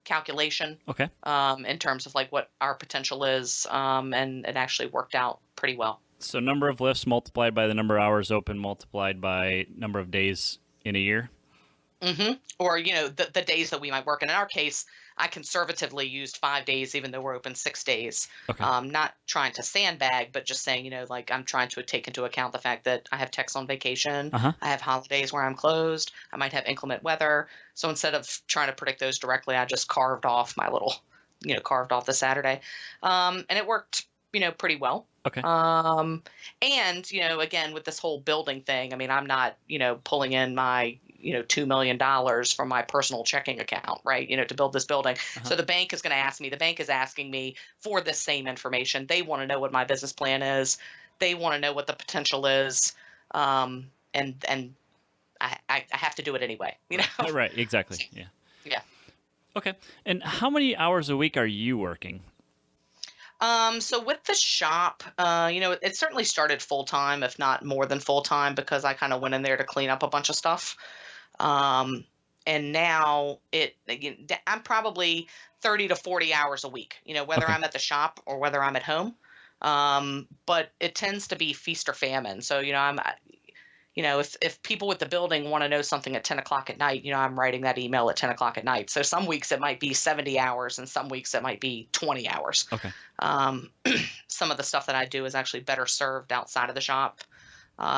calculation. Okay. In terms of like what our potential is. And it actually worked out pretty well. So number of lifts multiplied by the number of hours open multiplied by number of days in a year. Mm-hmm. Or, the days that we might work. And in our case, I conservatively used 5 days, even though we're open 6 days. Okay. Not trying to sandbag, but just saying, I'm trying to take into account the fact that I have techs on vacation. Uh-huh. I have holidays where I'm closed. I might have inclement weather. So instead of trying to predict those directly, I just carved off my little, carved off the Saturday. And it worked, pretty well. Okay. And, again, with this whole building thing, I mean, I'm not, pulling in my, $2 million from my personal checking account, right? To build this building. Uh-huh. So the bank is going to ask me, the bank is asking me for this same information. They want to know what my business plan is. They want to know what the potential is. And I have to do it anyway, Right. Exactly. Yeah. Yeah. Okay. And how many hours a week are you working? So with the shop, it certainly started full time, if not more than full time, because I kind of went in there to clean up a bunch of stuff. And now I'm probably 30 to 40 hours a week, whether Okay. I'm at the shop or whether I'm at home. But it tends to be feast or famine. So, if people with the building want to know something at 10 o'clock at night, I'm writing that email at 10 o'clock at night. So some weeks it might be 70 hours and some weeks it might be 20 hours. Okay. Some of the stuff that I do is actually better served outside of the shop,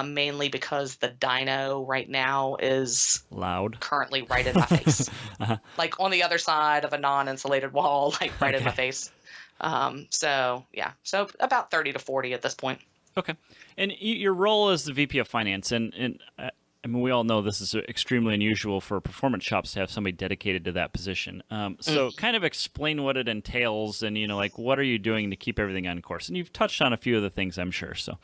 mainly because the dyno right now is Loud. currently right in my face, Uh-huh. like on the other side of a non-insulated wall, like right in my Okay. face. So about 30 to 40 at this point. Okay. And your role as the VP of Finance, and I mean, we all know this is extremely unusual for performance shops to have somebody dedicated to that position. So kind of explain what it entails and, what are you doing to keep everything on course? And you've touched on a few of the things, I'm sure. So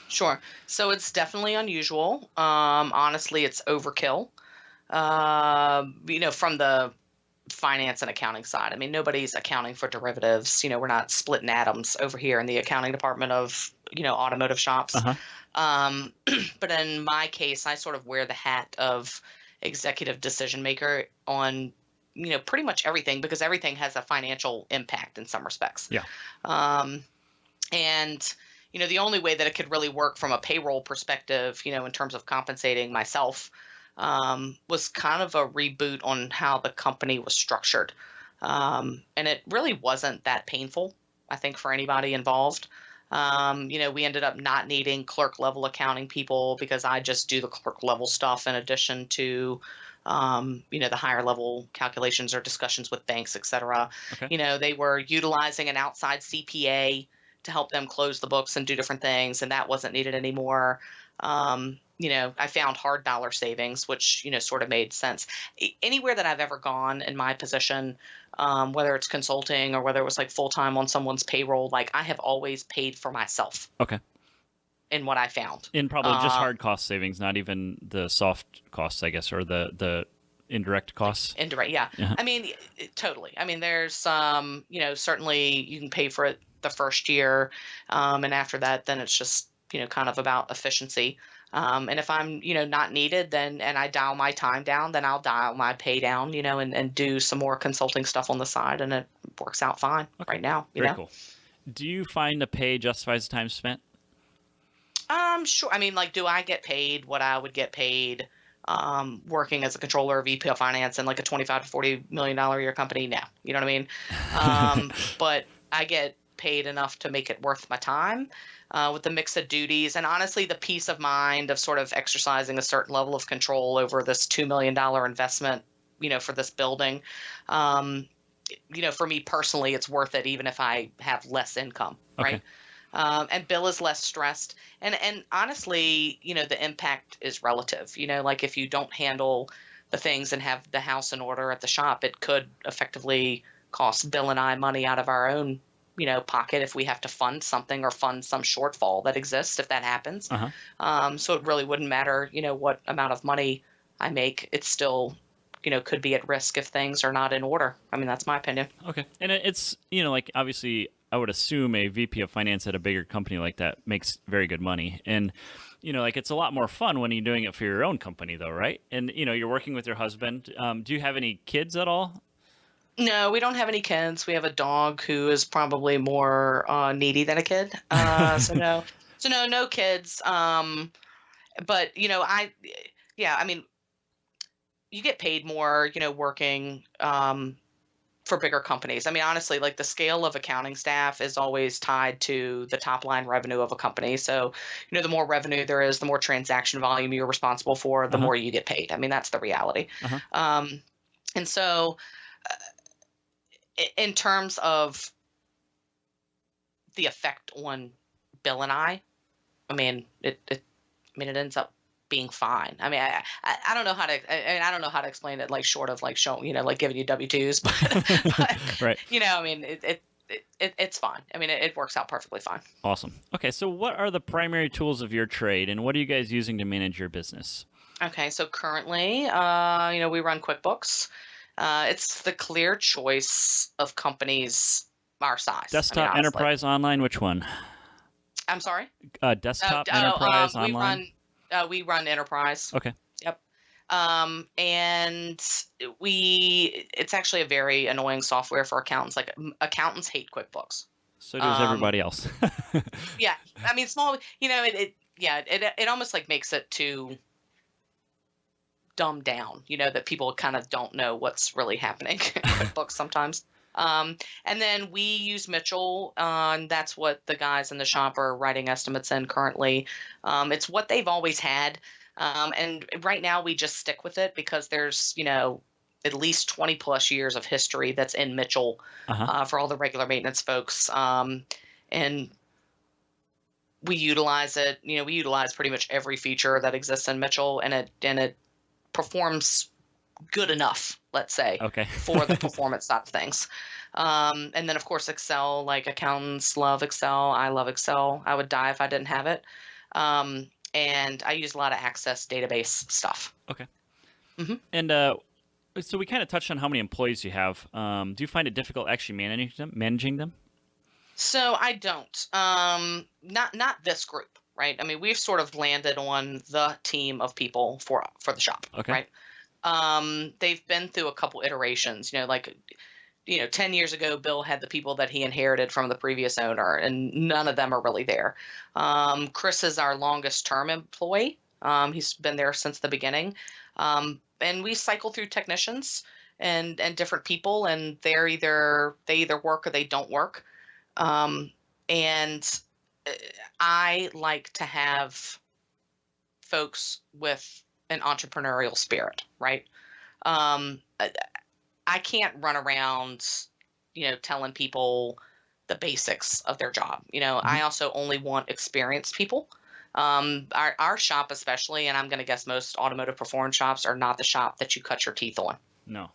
Sure. So it's definitely unusual. Honestly, it's overkill. From the finance and accounting side. I mean, nobody's accounting for derivatives. We're not splitting atoms over here in the accounting department of, automotive shops. Uh-huh. But in my case, I sort of wear the hat of executive decision maker on, pretty much everything, because everything has a financial impact in some respects. Yeah. And the only way that it could really work from a payroll perspective, in terms of compensating myself, was kind of a reboot on how the company was structured. And it really wasn't that painful, I think, for anybody involved. We ended up not needing clerk level accounting people because I just do the clerk level stuff in addition to, the higher level calculations or discussions with banks, et cetera. Okay. They were utilizing an outside CPA to help them close the books and do different things, and that wasn't needed anymore. I found hard dollar savings, which, sort of made sense. Anywhere that I've ever gone in my position, whether it's consulting or whether it was like full-time on someone's payroll, like I have always paid for myself. Okay. In what I found. In probably just hard cost savings, not even the soft costs, I guess, or the indirect costs. Indirect, yeah. Uh-huh. I mean, totally. I mean, there's certainly you can pay for it the first year, and after that, then it's just kind of about efficiency. And if I'm not needed, then and I dial my time down, then I'll dial my pay down, and do some more consulting stuff on the side, and it works out fine right now. Very cool. Do you find the pay justifies the time spent? Sure. I mean, like, do I get paid what I would get paid working as a controller or VP of finance in like a $25 to $40 million a year company? No, you know what I mean? But I get paid enough to make it worth my time with the mix of duties and honestly the peace of mind of sort of exercising a certain level of control over this $2 million investment, for this building. For me personally, it's worth it even if I have less income, right? And Bill is less stressed. And honestly, the impact is relative. Like if you don't handle the things and have the house in order at the shop, it could effectively cost Bill and I money out of our own, pocket if we have to fund something or fund some shortfall that exists if that happens. So it really wouldn't matter, what amount of money I make. It's still, could be at risk if things are not in order. I mean, that's my opinion. Okay. And it's, like obviously I would assume a VP of finance at a bigger company like that makes very good money. And, like it's a lot more fun when you're doing it for your own company though, right? And, you're working with your husband. Do you have any kids at all? No, we don't have any kids. We have a dog who is probably more needy than a kid. So no kids. But, I mean, you get paid more, working for bigger companies. I mean, honestly, like the scale of accounting staff is always tied to the top line revenue of a company. So, the more revenue there is, the more transaction volume you're responsible for, the more you get paid. I mean, that's the reality. And so in terms of the effect on Bill and I mean, it ends up being fine. I mean, I don't know how to, I don't know how to explain it, like short of like showing, like giving you W-2s, but right. I mean, it's fine. I mean, it works out perfectly fine. Awesome. Okay. So what are the primary tools of your trade and what are you guys using to manage your business? Okay. So currently, we run QuickBooks. It's the clear choice of companies our size. Desktop, enterprise, online, which one? I'm sorry? Desktop, enterprise, online? We run enterprise. Okay. Yep. And it's actually a very annoying software for accountants. Like accountants hate QuickBooks. So does everybody else. Yeah. I mean, small, it almost like makes it too dumbed down, that people kind of don't know what's really happening in QuickBooks sometimes. And then we use Mitchell, and that's what the guys in the shop are writing estimates in currently. It's what they've always had. And right now we just stick with it because there's, at least 20 plus years of history that's in Mitchell for all the regular maintenance folks. And we utilize it, we utilize pretty much every feature that exists in Mitchell, and it performs good enough, let's say, for the performance side of things. And then, of course, Excel, like accountants love Excel. I love Excel. I would die if I didn't have it. And I use a lot of Access database stuff. Okay. And so we kind of touched on how many employees you have. Do you find it difficult actually managing them? So I don't. Not this group, right? I mean, we've sort of landed on the team of people for the shop, right? They've been through a couple iterations, 10 years ago, Bill had the people that he inherited from the previous owner, and none of them are really there. Chris is our longest term employee. He's been there since the beginning. And we cycle through technicians and different people, and they either work or they don't work. And I like to have folks with an entrepreneurial spirit, right? I can't run around, telling people the basics of their job. I also only want experienced people. Our shop especially, and I'm going to guess most automotive performance shops are not the shop that you cut your teeth on. No.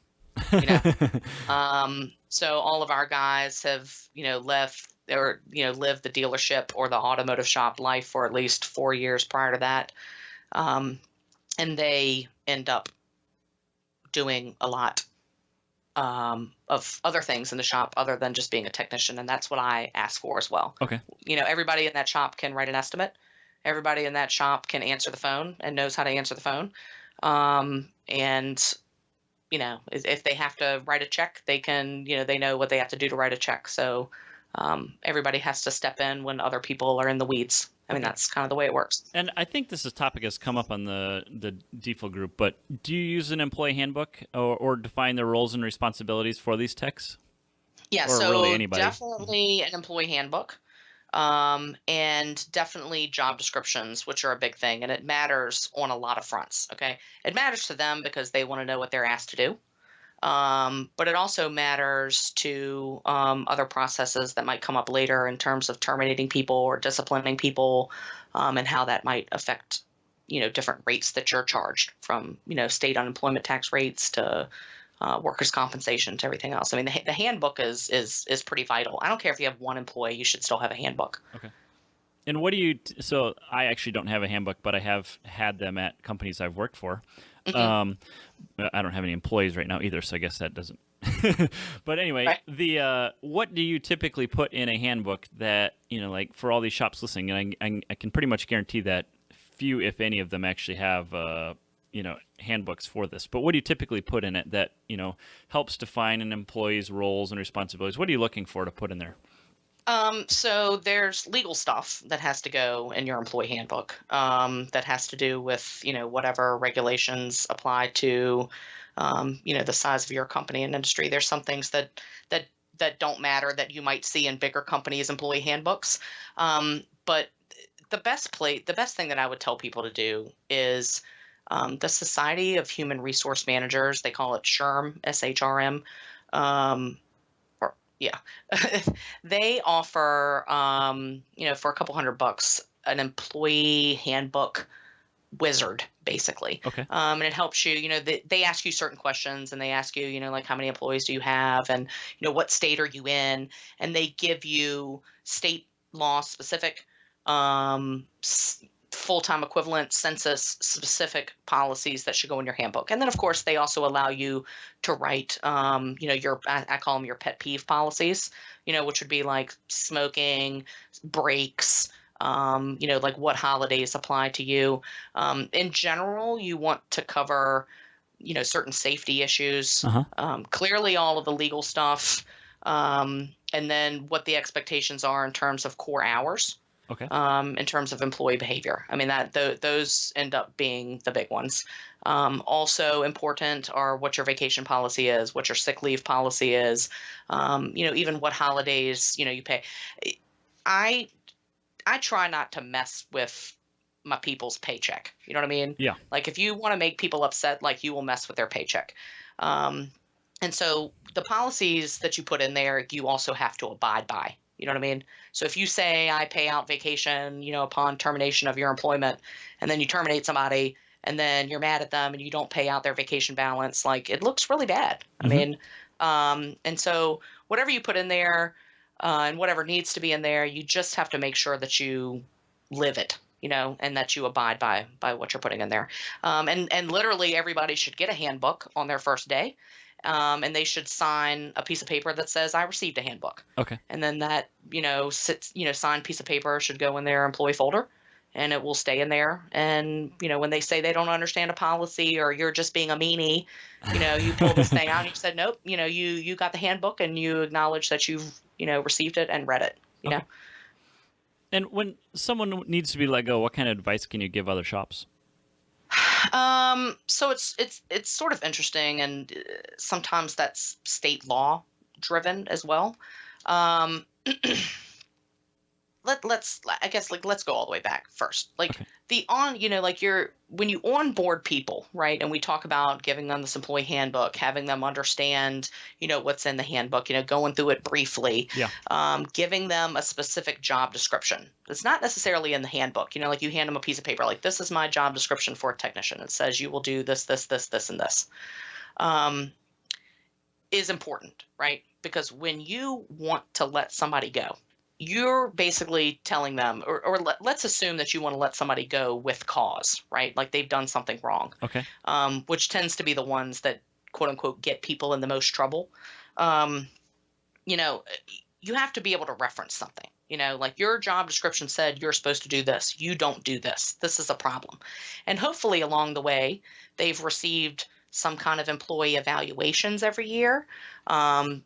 So all of our guys have, left or, lived the dealership or the automotive shop life for at least 4 years prior to that. And they end up doing a lot of other things in the shop other than just being a technician, and that's what I ask for as well. Okay. Everybody in that shop can write an estimate. Everybody in that shop can answer the phone and knows how to answer the phone. And if they have to write a check, they can, they know what they have to do to write a check. So everybody has to step in when other people are in the weeds. I mean, that's kind of the way it works. And I think topic has come up on the DFL group, but do you use an employee handbook or define the roles and responsibilities for these techs? Yeah, or so really anybody? Definitely an employee handbook, and definitely job descriptions, which are a big thing. And it matters on a lot of fronts, okay? It matters to them because they want to know what they're asked to do. But it also matters to other processes that might come up later in terms of terminating people or disciplining people, and how that might affect, different rates that you're charged, from, state unemployment tax rates to workers' compensation to everything else. I mean, the handbook is pretty vital. I don't care if you have one employee, you should still have a handbook. Okay. And what do you? So I actually don't have a handbook, but I have had them at companies I've worked for. Mm-hmm. I don't have any employees right now either, so I guess that doesn't. But anyway, Right. What do you typically put in a handbook that, like for all these shops listening, and I can pretty much guarantee that few, if any, of them actually have handbooks for this. But what do you typically put in it that helps define an employee's roles and responsibilities? What are you looking for to put in there? So there's legal stuff that has to go in your employee handbook, that has to do with, whatever regulations apply to, the size of your company and industry. There's some things that don't matter that you might see in bigger companies' employee handbooks. But the best thing that I would tell people to do is, the Society of Human Resource Managers, they call it SHRM, SHRM. Yeah, they offer, for a couple $100, an employee handbook wizard, basically. Okay. And it helps you, they ask you certain questions, and they ask you, like, how many employees do you have, and, what state are you in? And they give you state law specific, full-time equivalent, census specific policies that should go in your handbook. And then, of course, they also allow you to write, I call them your pet peeve policies, which would be like smoking, breaks, like what holidays apply to you. In general, you want to cover, certain safety issues, clearly all of the legal stuff, and then what the expectations are in terms of core hours. Okay. In terms of employee behavior. I mean, those end up being the big ones. Also important are what your vacation policy is, what your sick leave policy is, even what holidays, you pay. I try not to mess with my people's paycheck. You know what I mean? Yeah. Like, if you want to make people upset, like, you will mess with their paycheck. And so the policies that you put in there, you also have to abide by. You know what I mean? So if you say, I pay out vacation, upon termination of your employment, and then you terminate somebody, and then you're mad at them and you don't pay out their vacation balance, like, it looks really bad. I mean, and so whatever you put in there, and whatever needs to be in there, you just have to make sure that you live it, and that you abide by what you're putting in there. And literally everybody should get a handbook on their first day. And they should sign a piece of paper that says, I received a handbook. Okay. And then that, signed piece of paper should go in their employee folder, and it will stay in there. And, when they say they don't understand a policy, or you're just being a meanie, you pull this thing out and you said, nope, you got the handbook, and you acknowledge that you've, received it and read it, you know? And when someone needs to be let go, what kind of advice can you give other shops? So it's sort of interesting, and sometimes that's state law driven as well. Let's go all the way back first. When you onboard people, right? And we talk about giving them this employee handbook, having them understand, what's in the handbook, going through it briefly, giving them a specific job description. It's not necessarily in the handbook, like you hand them a piece of paper, like, this is my job description for a technician. It says you will do this, this, this, this, and this, is important, right? Because when you want to let somebody go, you're basically telling them, let's assume that you want to let somebody go with cause, right? Like, they've done something wrong. Okay. Which tends to be the ones that quote unquote get people in the most trouble, um, you know, you have to be able to reference something. Like your job description said you're supposed to do this. You don't do this. This is a problem. And hopefully along the way, they've received some kind of employee evaluations every year.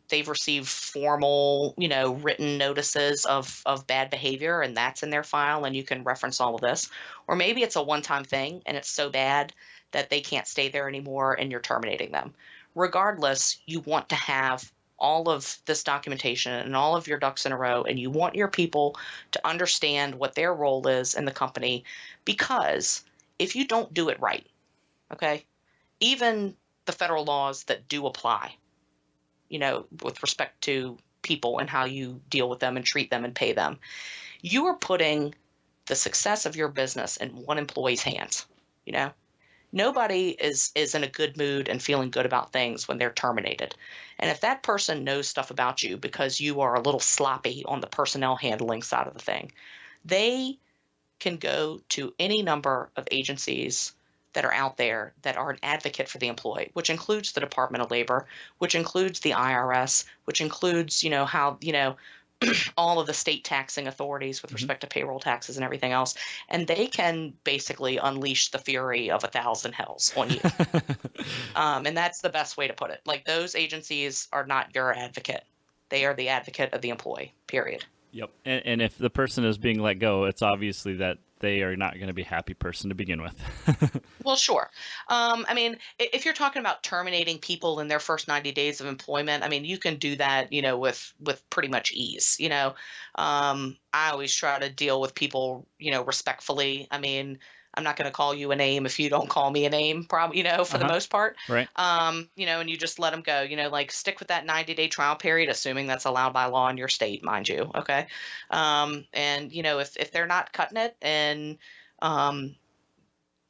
They've received formal, written notices of bad behavior, and that's in their file, and you can reference all of this. Or maybe it's a one-time thing, and it's so bad that they can't stay there anymore, and you're terminating them. Regardless, you want to have all of this documentation and all of your ducks in a row, and you want your people to understand what their role is in the company, because if you don't do it right, okay, even the federal laws that do apply, with respect to people and how you deal with them and treat them and pay them, you are putting the success of your business in one employee's hands. Nobody is in a good mood and feeling good about things when they're terminated. And if that person knows stuff about you because you are a little sloppy on the personnel handling side of the thing, they can go to any number of agencies that are out there that are an advocate for the employee, which includes the Department of Labor, which includes the IRS, which includes, how, all of the state taxing authorities with respect to payroll taxes and everything else. And they can basically unleash the fury of 1,000 hells on you. And that's the best way to put it. Like, those agencies are not your advocate. They are the advocate of the employee, period. Yep. And if the person is being let go, it's obviously that they are not going to be a happy person to begin with. Well, sure. I mean, if you're talking about terminating people in their first 90 days of employment, I mean, you can do that, with pretty much ease. I always try to deal with people, respectfully. I mean, I'm not going to call you a name if you don't call me a name, probably, for the most part. Right. And you just let them go, like, stick with that 90-day trial period, assuming that's allowed by law in your state, mind you. Okay. And, if they're not cutting it and,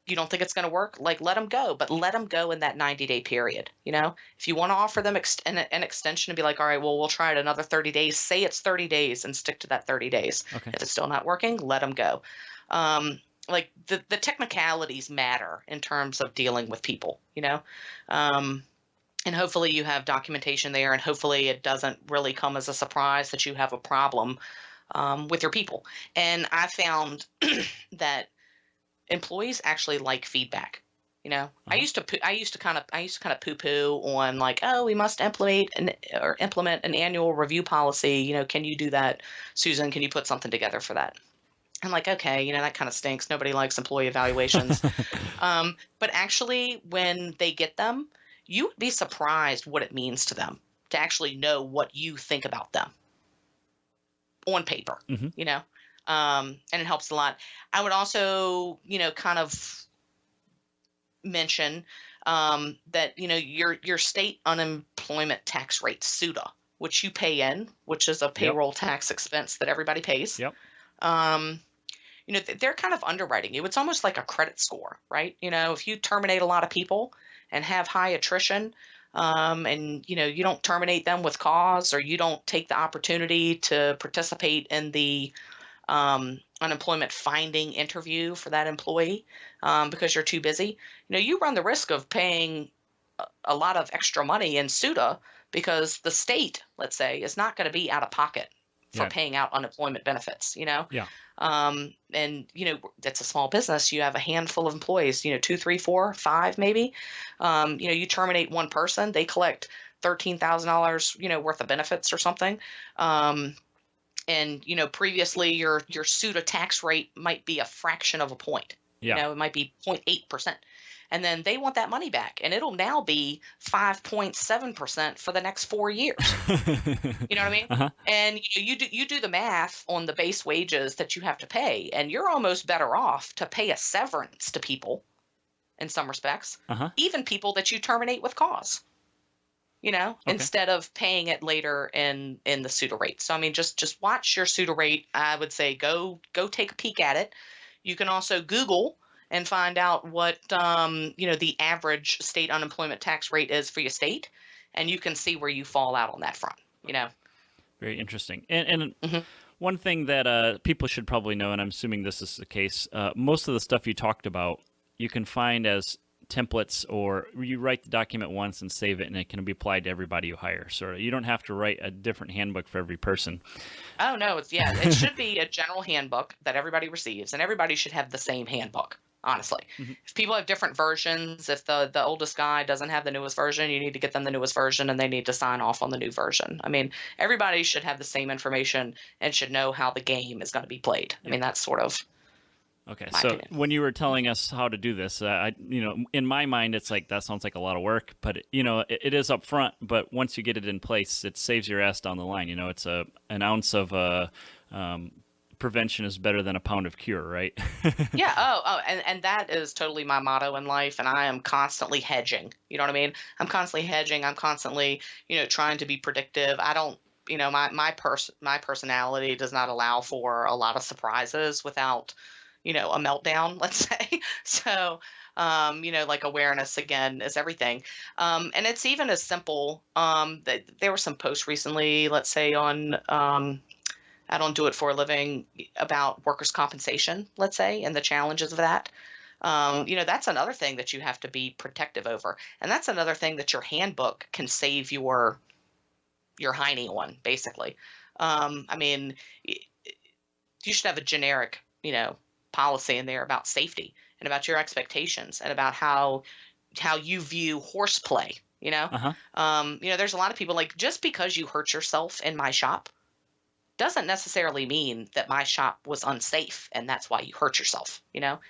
you don't think it's going to work, like, let them go, but let them go in that 90-day period. If you want to offer them an extension and be like, all right, well, we'll try it another 30 days, say it's 30 days and stick to that 30 days. Okay. If it's still not working, let them go. Like, the technicalities matter in terms of dealing with people, and hopefully you have documentation there, and hopefully it doesn't really come as a surprise that you have a problem with your people. And I found that employees actually like feedback. I used to kind of poo-poo on, like, oh, we must implement an annual review policy. Can you do that, Susan? Can you put something together for that? I'm like, okay, that kind of stinks. Nobody likes employee evaluations. But actually, when they get them, you would be surprised what it means to them to actually know what you think about them on paper, and it helps a lot. I would also, kind of mention that, your state unemployment tax rate, SUTA, which you pay in, which is a payroll tax expense that everybody pays. Yep. They're kind of underwriting you. It's almost like a credit score, right? If you terminate a lot of people and have high attrition, and, you don't terminate them with cause, or you don't take the opportunity to participate in the unemployment finding interview for that employee because you're too busy, you run the risk of paying a lot of extra money in SUTA because the state, let's say, is not going to be out of pocket for paying out unemployment benefits, Yeah. And, that's a small business. You have a handful of employees, 2, 3, 4, 5, maybe. You terminate one person, they collect $13,000, worth of benefits or something. And, previously your SUTA tax rate might be a fraction of a point. Yeah. It might be 0.8%. And then they want that money back, and it'll now be 5.7% for the next 4 years. You know what I mean? Uh-huh. And you do the math on the base wages that you have to pay, and you're almost better off to pay a severance to people in some respects, even people that you terminate with cause. Instead of paying it later in the SUTA rate. So I mean, just watch your SUTA rate. I would say go take a peek at it. You can also Google and find out what the average state unemployment tax rate is for your state, and you can see where you fall out on that front. Very interesting. And one thing that people should probably know, and I'm assuming this is the case, most of the stuff you talked about, you can find as templates, or you write the document once and save it, and it can be applied to everybody you hire. So you don't have to write a different handbook for every person. Oh no, it should be a general handbook that everybody receives, and everybody should have the same handbook. Honestly, if people have different versions, if the oldest guy doesn't have the newest version, you need to get them the newest version, and they need to sign off on the new version. I mean, everybody should have the same information and should know how the game is going to be played. I mean, that's sort of okay. my So opinion. when you were telling us how to do this, in my mind, it's like that sounds like a lot of work, but it is up front. But once you get it in place, it saves your ass down the line. It's an ounce of prevention is better than a pound of cure, right? Yeah. And that is totally my motto in life. And I am constantly hedging. You know what I mean? I'm constantly hedging. I'm constantly, trying to be predictive. I don't, my personality does not allow for a lot of surprises without, a meltdown, let's say. So, like awareness again is everything. And it's even as simple, that there were some posts recently, let's say on, I don't do it for a living, about workers' compensation, let's say, and the challenges of that. That's another thing that you have to be protective over. And that's another thing that your handbook can save your hiney on, basically. I mean, you should have a generic, policy in there about safety and about your expectations and about how you view horseplay, there's a lot of people like, just because you hurt yourself in my shop doesn't necessarily mean that my shop was unsafe and that's why you hurt yourself.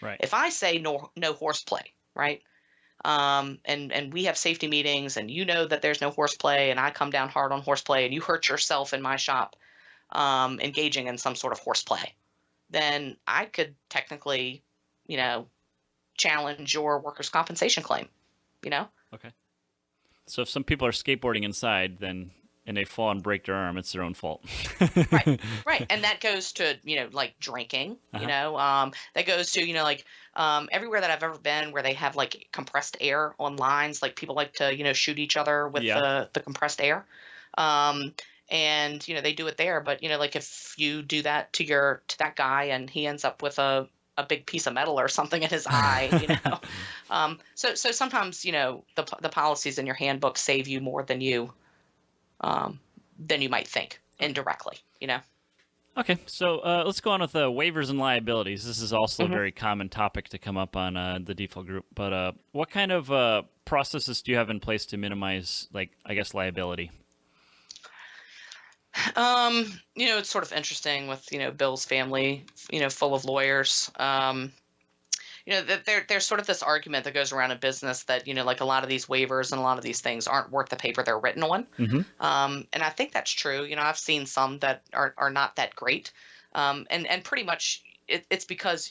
Right. If I say no horseplay, right? And we have safety meetings and that there's no horseplay, and I come down hard on horseplay, and you hurt yourself in my shop, engaging in some sort of horseplay, then I could technically, challenge your workers' compensation claim, Okay. So if some people are skateboarding inside, and they fall and break their arm, it's their own fault. Right. And that goes to, like drinking, that goes to, everywhere that I've ever been where they have like compressed air on lines, like people like to, shoot each other with the compressed air. And, they do it there. But, like if you do that to that guy and he ends up with a big piece of metal or something in his eye, so sometimes, the policies in your handbook save you more than you might think indirectly, Okay, so let's go on with waivers and liabilities. This is also a very common topic to come up on the default group. But what kind of processes do you have in place to minimize, liability? It's sort of interesting with, Bill's family, full of lawyers. There's sort of this argument that goes around in business that, like a lot of these waivers and a lot of these things aren't worth the paper they're written on. And I think that's true. I've seen some that are not that great. And pretty much it's because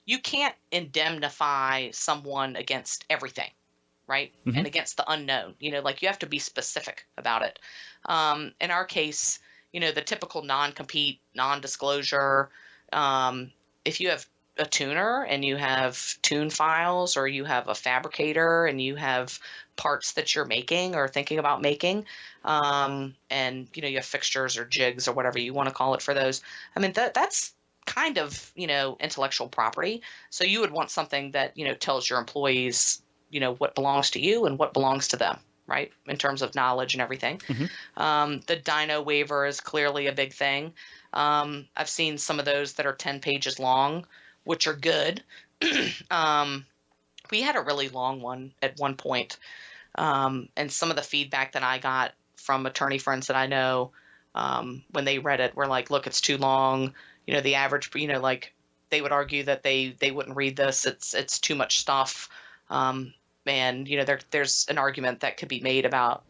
you can't indemnify someone against everything, right? And against the unknown, you have to be specific about it. In our case, the typical non-compete, non-disclosure, if you have a tuner and you have tune files, or you have a fabricator and you have parts that you're making or thinking about making, and you have fixtures or jigs or whatever you want to call it for those. I mean, that's kind of, intellectual property. So you would want something that, tells your employees, what belongs to you and what belongs to them, right? In terms of knowledge and everything. The dyno waiver is clearly a big thing. I've seen some of those that are 10 pages long, which are good. We had a really long one at one point. And some of the feedback that I got from attorney friends that I know, when they read it, were like, look, it's too long. The average, they would argue that they wouldn't read this. It's too much stuff. And, there's an argument that could be made about,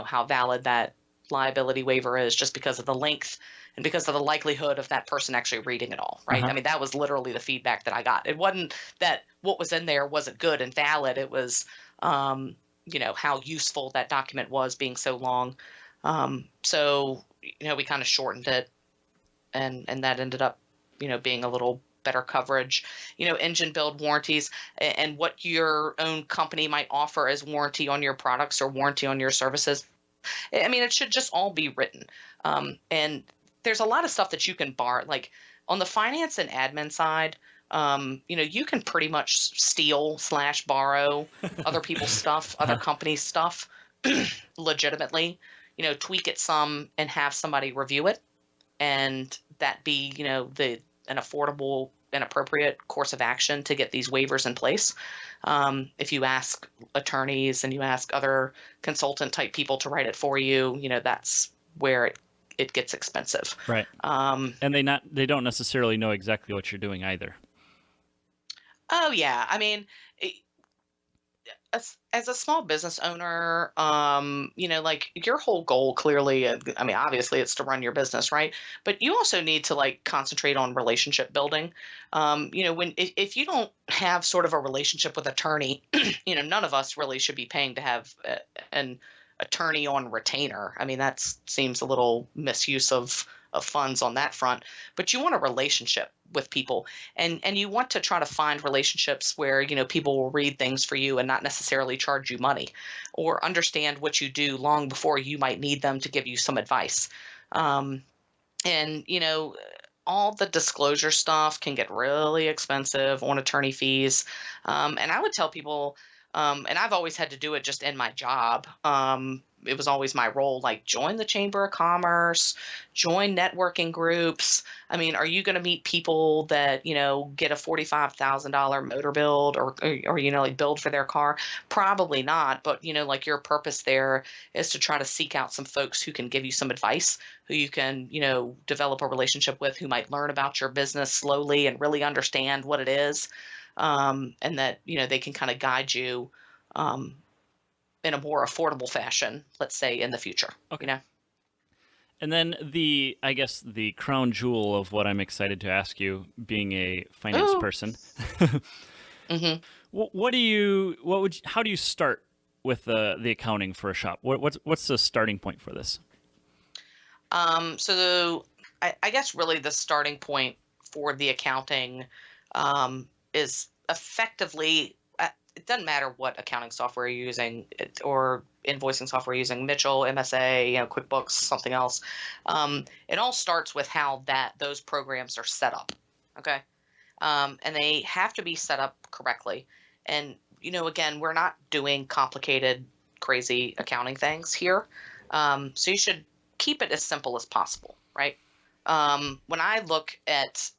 how valid that liability waiver is just because of the length and because of the likelihood of that person actually reading it all, right? I mean, that was literally the feedback that I got. It wasn't that what was in there wasn't good and valid. It was, how useful that document was being so long. So, we kind of shortened it, and that ended up, being a little better coverage. Engine build warranties and what your own company might offer as warranty on your products or warranty on your services. I mean, it should just all be written. And there's a lot of stuff that you can borrow. Like on the finance and admin side, you can pretty much steal/borrow other people's stuff, other companies' stuff, legitimately, tweak it some and have somebody review it, and that be, an affordable and appropriate course of action to get these waivers in place. If you ask attorneys and you ask other consultant type people to write it for you, that's where it gets expensive. Right. And they don't necessarily know exactly what you're doing either. Oh yeah. I mean, as a small business owner, like your whole goal clearly, I mean, obviously it's to run your business, right? But you also need to like concentrate on relationship building. If you don't have sort of a relationship with attorney, none of us really should be paying to have an attorney on retainer. I mean, that seems a little misuse of funds on that front, but you want a relationship with people, and you want to try to find relationships where, people will read things for you and not necessarily charge you money, or understand what you do long before you might need them to give you some advice. And, all the disclosure stuff can get really expensive on attorney fees. And I would tell people, and I've always had to do it just in my job. It was always my role, like join the Chamber of Commerce, join networking groups. I mean, are you going to meet people that, get a $45,000 motor build or like build for their car? Probably not. But, like your purpose there is to try to seek out some folks who can give you some advice, who you can, develop a relationship with, who might learn about your business slowly and really understand what it is. And that, they can kind of guide you in a more affordable fashion, let's say, in the future. Okay. And then I guess the crown jewel of what I'm excited to ask you, being a finance person, mm-hmm. How do you start with the accounting for a shop? What's the starting point for this? So I guess really the starting point for the accounting is effectively, it doesn't matter what accounting software you're using or invoicing software you're using, Mitchell, MSA, QuickBooks, something else. It all starts with how those programs are set up. Okay. And they have to be set up correctly. And, again, we're not doing complicated, crazy accounting things here. So you should keep it as simple as possible, right? When I look at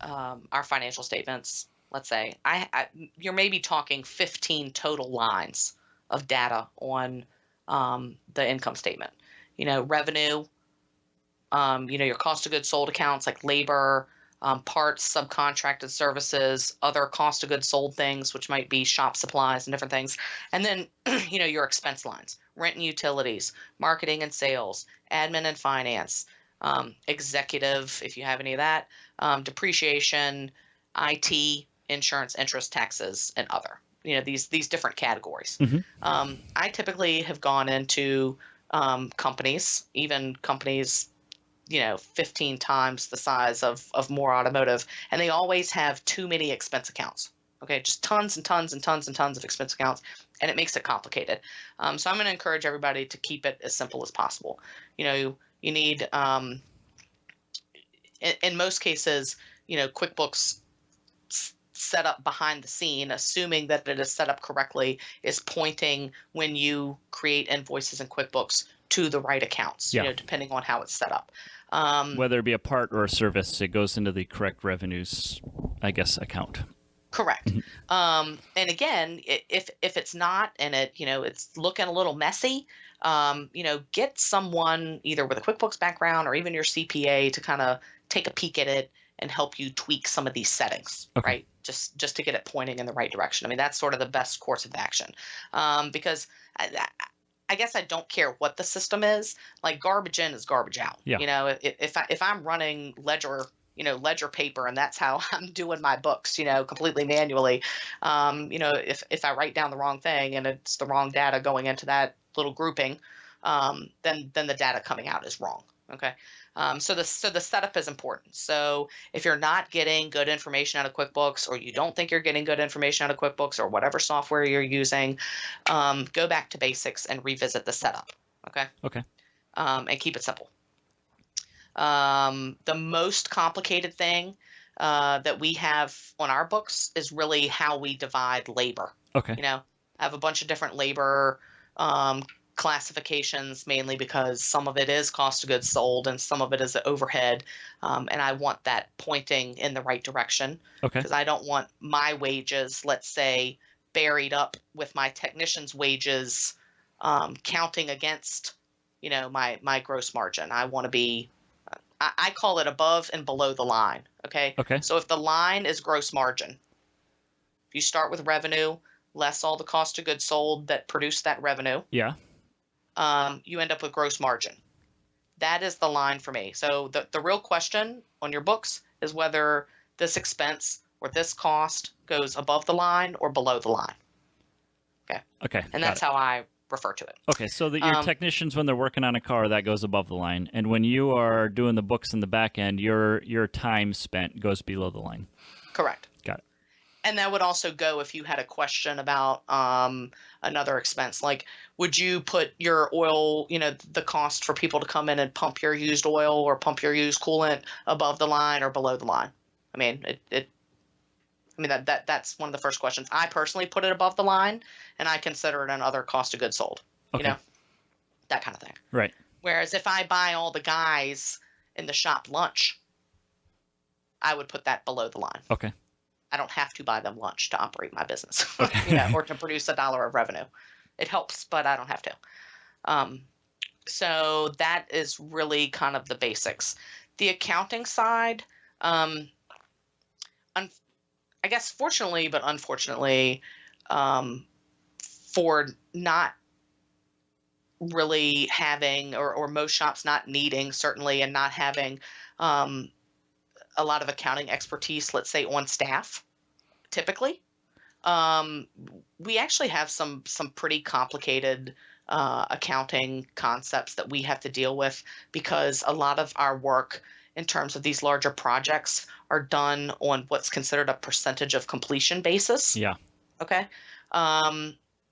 our financial statements, let's say you're maybe talking 15 total lines of data on the income statement. Revenue, your cost of goods sold accounts like labor, parts, subcontracted services, other cost of goods sold things, which might be shop supplies and different things. And then, your expense lines, rent and utilities, marketing and sales, admin and finance, executive, if you have any of that, depreciation, IT, insurance, interest, taxes, and other. These different categories. Mm-hmm. I typically have gone into companies, even companies, 15 times the size of Moore Automotive, and they always have too many expense accounts. Okay, just tons and tons and tons and tons of expense accounts, and it makes it complicated. So I'm going to encourage everybody to keep it as simple as possible. You need, in most cases, QuickBooks set up behind the scene, assuming that it is set up correctly, is pointing when you create invoices in QuickBooks to the right accounts, depending on how it's set up. Whether it be a part or a service, it goes into the correct revenues, I guess, account. Correct. And again, if it's not, and it's looking a little messy, get someone either with a QuickBooks background or even your CPA to kind of take a peek at it and help you tweak some of these settings, okay. Right? Just to get it pointing in the right direction. I mean, that's sort of the best course of action, because I guess I don't care what the system is. Like garbage in is garbage out. Yeah. If I'm running ledger paper and that's how I'm doing my books, completely manually, if I write down the wrong thing and it's the wrong data going into that little grouping, then the data coming out is wrong. Okay. So the setup is important. So if you're not getting good information out of QuickBooks, or you don't think you're getting good information out of QuickBooks or whatever software you're using, go back to basics and revisit the setup. Okay. Okay. And keep it simple. The most complicated thing that we have on our books is really how we divide labor. Okay. You know, I have a bunch of different labor classifications, mainly because some of it is cost of goods sold and some of it is overhead. And I want that pointing in the right direction, Okay. because I don't want my wages, let's say, buried up with my technician's wages, counting against, my gross margin. I want to be, I call it above and below the line. Okay. Okay. So if the line is gross margin, if you start with revenue, less all the cost of goods sold that produce that revenue, Yeah. you end up with gross margin. That is the line for me. So the real question on your books is whether this expense or this cost goes above the line or below the line. Okay. Okay. And that's how I refer to it. Okay, so that your technicians, when they're working on a car, that goes above the line, and when you are doing the books in the back end, your time spent goes below the line. Correct. Got it. And that would also go if you had a question about another expense. Like, would you put your oil, the cost for people to come in and pump your used oil or pump your used coolant above the line or below the line? I mean, that's one of the first questions. I personally put it above the line, and I consider it another cost of goods sold. Okay. That kind of thing. Right. Whereas if I buy all the guys in the shop lunch, I would put that below the line. Okay. I don't have to buy them lunch to operate my business, Okay. or to produce $1 of revenue. It helps, but I don't have to. So that is really kind of the basics. The accounting side, I guess fortunately, but unfortunately, for not really having, or most shops not needing, certainly, and not having a lot of accounting expertise, let's say, on staff, typically, we actually have some pretty complicated accounting concepts that we have to deal with, because a lot of our work in terms of these larger projects are done on what's considered a percentage of completion basis. Yeah. Okay.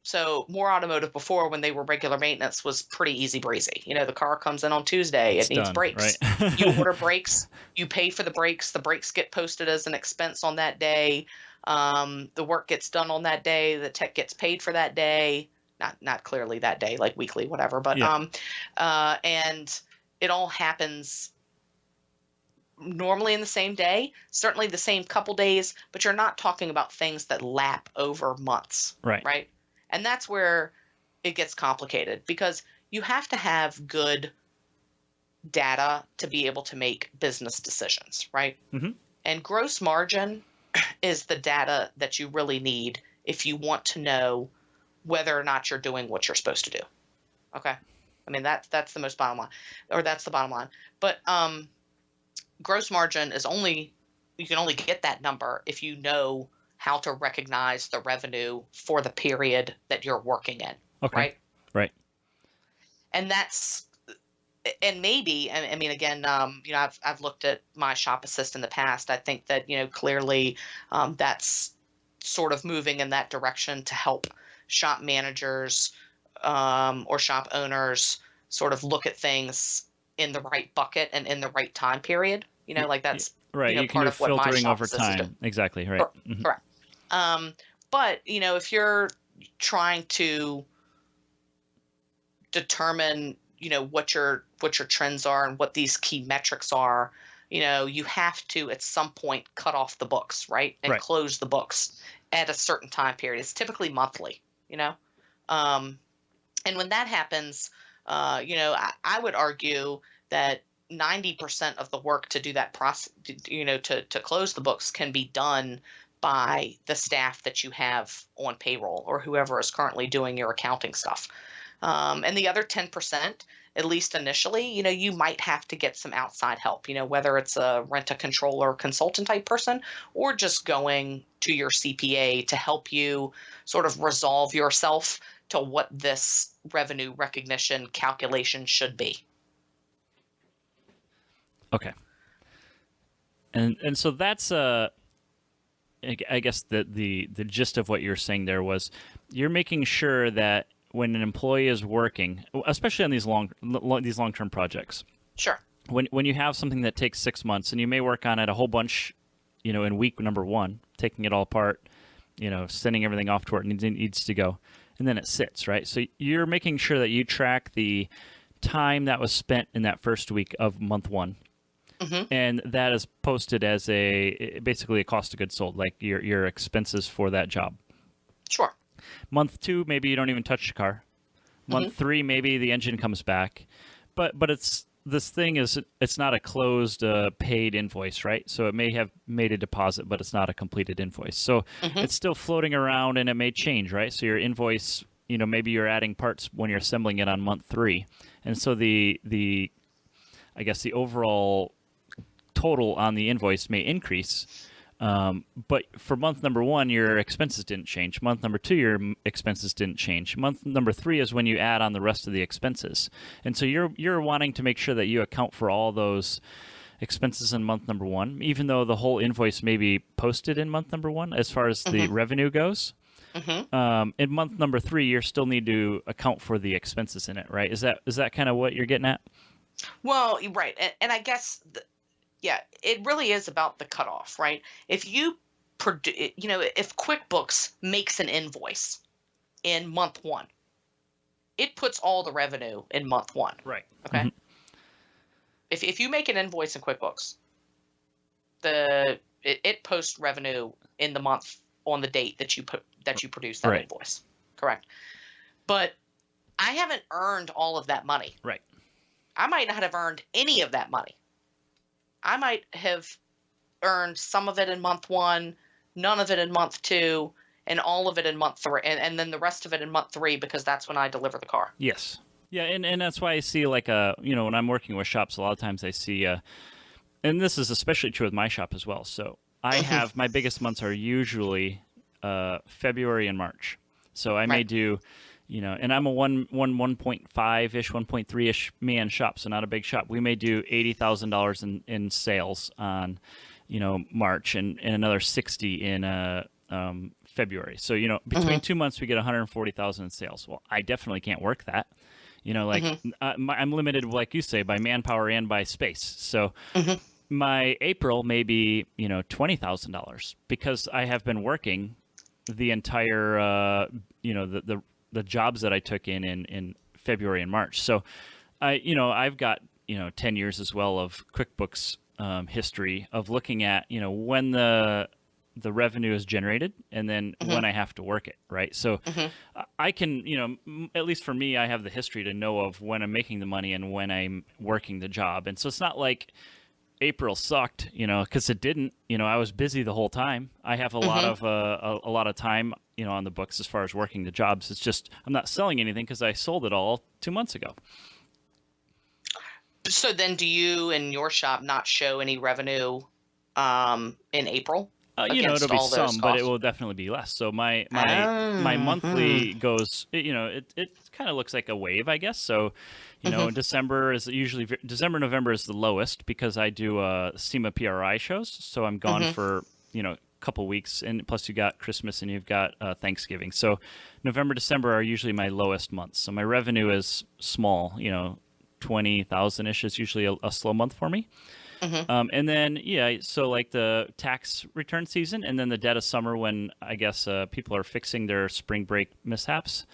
So Moore Automotive before, when they were regular maintenance, was pretty easy breezy. The car comes in on Tuesday, it needs done, brakes. right? You order brakes, you pay for the brakes get posted as an expense on that day. The work gets done on that day, the tech gets paid for that day. Not clearly that day, like weekly, whatever, but Yeah. And it all happens normally in the same day, certainly the same couple days, but you're not talking about things that lap over months. Right. And that's where it gets complicated, because you have to have good data to be able to make business decisions, right? Mm-hmm. And gross margin is the data that you really need if you want to know whether or not you're doing what you're supposed to do. Okay. I mean, that's the most bottom line, or that's the bottom line. But gross margin you can only get that number if you know how to recognize the revenue for the period that you're working in. Okay. Right. And maybe, I mean, again, I've looked at my shop assist in the past. I think that, clearly that's sort of moving in that direction to help shop managers or shop owners sort of look at things in the right bucket and in the right time period. Like that's right. You can part do of what my filtering shop over assistants do. time. Exactly. Right. Mm-hmm. Correct. But if you're trying to determine, what your trends are and what these key metrics are, you have to at some point cut off the books, right? And Right. close the books at a certain time period. It's typically monthly, and when that happens, I would argue that 90% of the work to do that process, to close the books, can be done by the staff that you have on payroll or whoever is currently doing your accounting stuff. And the other 10%, at least initially, you might have to get some outside help, whether it's a rent-a-controller consultant type person or just going to your CPA to help you sort of resolve yourself to what this revenue recognition calculation should be. Okay. And so that's I guess the gist of what you're saying there was you're making sure that when an employee is working, especially on these long-term projects. Sure. When you have something that takes 6 months and you may work on it a whole bunch in week number 1, taking it all apart, sending everything off to where it needs to go, and then it sits, right? So you're making sure that you track the time that was spent in that first week of month 1. And that is posted as basically a cost of goods sold, like your expenses for that job. Sure. Month 2, maybe you don't even touch the car. Month 3, maybe the engine comes back. But it's not a closed paid invoice, right? So it may have made a deposit, but it's not a completed invoice. So it's still floating around, and it may change, right? So your invoice, maybe you're adding parts when you're assembling it on month 3, and so the overall total on the invoice may increase. But for month number 1, your expenses didn't change. Month number 2, your expenses didn't change. Month number 3 is when you add on the rest of the expenses. And so you're wanting to make sure that you account for all those expenses in month number 1, even though the whole invoice may be posted in month number 1 as far as the revenue goes. In month number 3, you still need to account for the expenses in it, right? Is that kind of what you're getting at? Well, right. And I guess yeah, it really is about the cutoff, right? If you if QuickBooks makes an invoice in month 1, it puts all the revenue in month 1. Right. Okay. If you make an invoice in QuickBooks, it posts revenue in the month on the date that you produce that invoice. Correct. But I haven't earned all of that money. Right. I might not have earned any of that money. I might have earned some of it in month 1, none of it in month 2, and all of it in month 3, and then the rest of it in month 3, because that's when I deliver the car. Yes. Yeah, and that's why I see when I'm working with shops, a lot of times I see, and this is especially true with my shop as well. So I have, my biggest months are usually February and March. So I may do, and I'm a 1.5-ish, 1.3-ish man shop, so not a big shop. We may do $80,000 in sales on, March, and another 60 in February. So, between 2 months, we get 140,000 in sales. Well, I definitely can't work that. I'm limited, like you say, by manpower and by space. So my April may be, $20,000 because I have been working the entire, the jobs that I took in February and March. So I've got, 10 years as well of QuickBooks history of looking at, when the revenue is generated and then when I have to work it, right? So I can, at least for me, I have the history to know of when I'm making the money and when I'm working the job. And so it's not like April sucked, because it didn't. I was busy the whole time. I have a lot of time, on the books as far as working the jobs. It's just I'm not selling anything because I sold it all 2 months ago. So then, do you in your shop not show any revenue in April? It'll be some, but it will definitely be less. So my monthly goes, it kind of looks like a wave, I guess. So, December, November is the lowest because I do SEMA PRI shows. So I'm gone for, a couple weeks, and plus you got Christmas and you've got Thanksgiving. So November, December are usually my lowest months. So my revenue is small, 20,000-ish is usually a slow month for me. And then, so like the tax return season and then the dead of summer when I guess people are fixing their spring break mishaps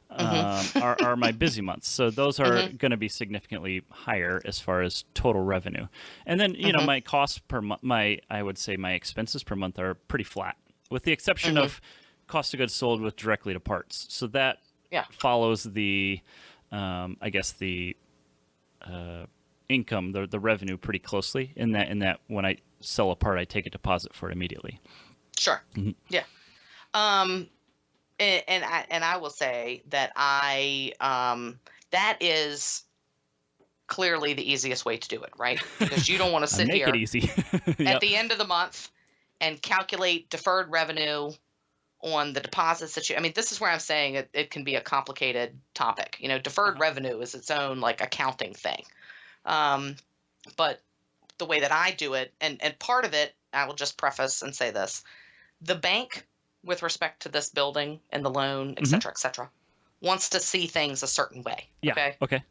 are my busy months. So those are going to be significantly higher as far as total revenue. And then, my costs per month, I would say my expenses per month are pretty flat with the exception of cost of goods sold with directly to parts. So that follows the, income, the revenue pretty closely in that when I sell a part, I take a deposit for it immediately. Sure. Yeah. And I will say that that is clearly the easiest way to do it, right? Because you don't want to sit Make here it easy. at the end of the month and calculate deferred revenue on the deposits that this is where I'm saying it can be a complicated topic. Deferred revenue is its own like accounting thing. But the way that I do it, and part of it, I will just preface and say this, the bank with respect to this building and the loan, et cetera, wants to see things a certain way. Yeah. Okay.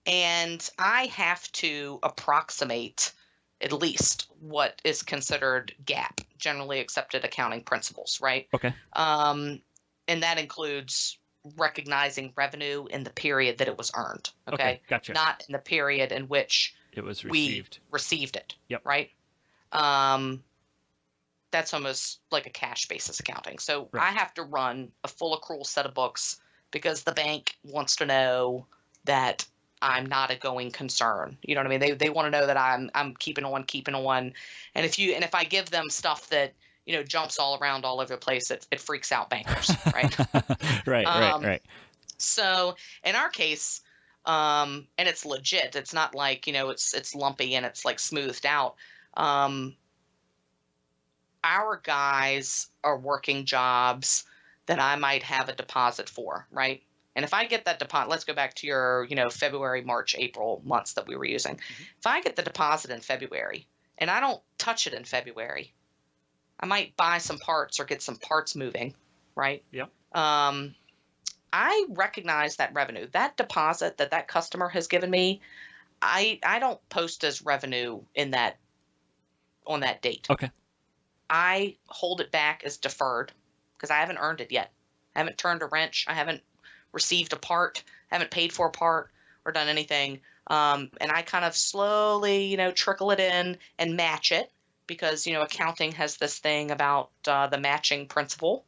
And I have to approximate at least what is considered GAAP, generally accepted accounting principles, right? Okay. And that includes recognizing revenue in the period that it was earned. Okay. Gotcha. Not in the period in which it was we received it. Yep. Right. That's almost like a cash basis accounting. So Right. I have to run a full accrual set of books because the bank wants to know that I'm not a going concern. You know what I mean? They want to know that I'm keeping on. And if I give them stuff that, jumps all around all over the place, it freaks out bankers, right? Right. So in our case, and it's legit. It's not like, it's lumpy and it's like smoothed out. Our guys are working jobs that I might have a deposit for, right? And if I get that deposit, let's go back to your, February, March, April months that we were using. Mm-hmm. If I get the deposit in February and I don't touch it in February, I might buy some parts or get some parts moving, right? Yep. I recognize that revenue. That deposit that customer has given me, I don't post as revenue on that date. Okay. I hold it back as deferred because I haven't earned it yet. I haven't turned a wrench. I haven't received a part, haven't paid for a part or done anything. And I kind of slowly, trickle it in and match it because, accounting has this thing about the matching principle,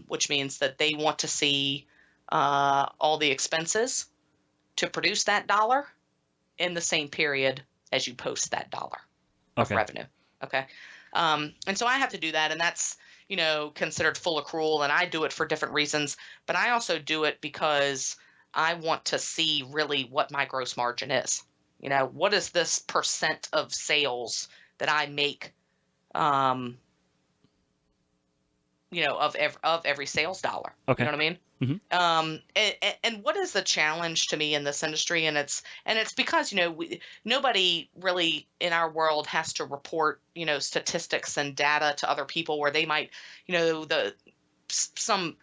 which means that they want to see all the expenses to produce that dollar in the same period as you post that dollar of revenue. Okay. And so I have to do that, and that's, considered full accrual, and I do it for different reasons, but I also do it because I want to see really what my gross margin is. What is this % of sales that I make, of every sales dollar. Okay. You know what I mean? Mm-hmm. And what is the challenge to me in this industry? And it's because, nobody really in our world has to report, statistics and data to other people where they might, some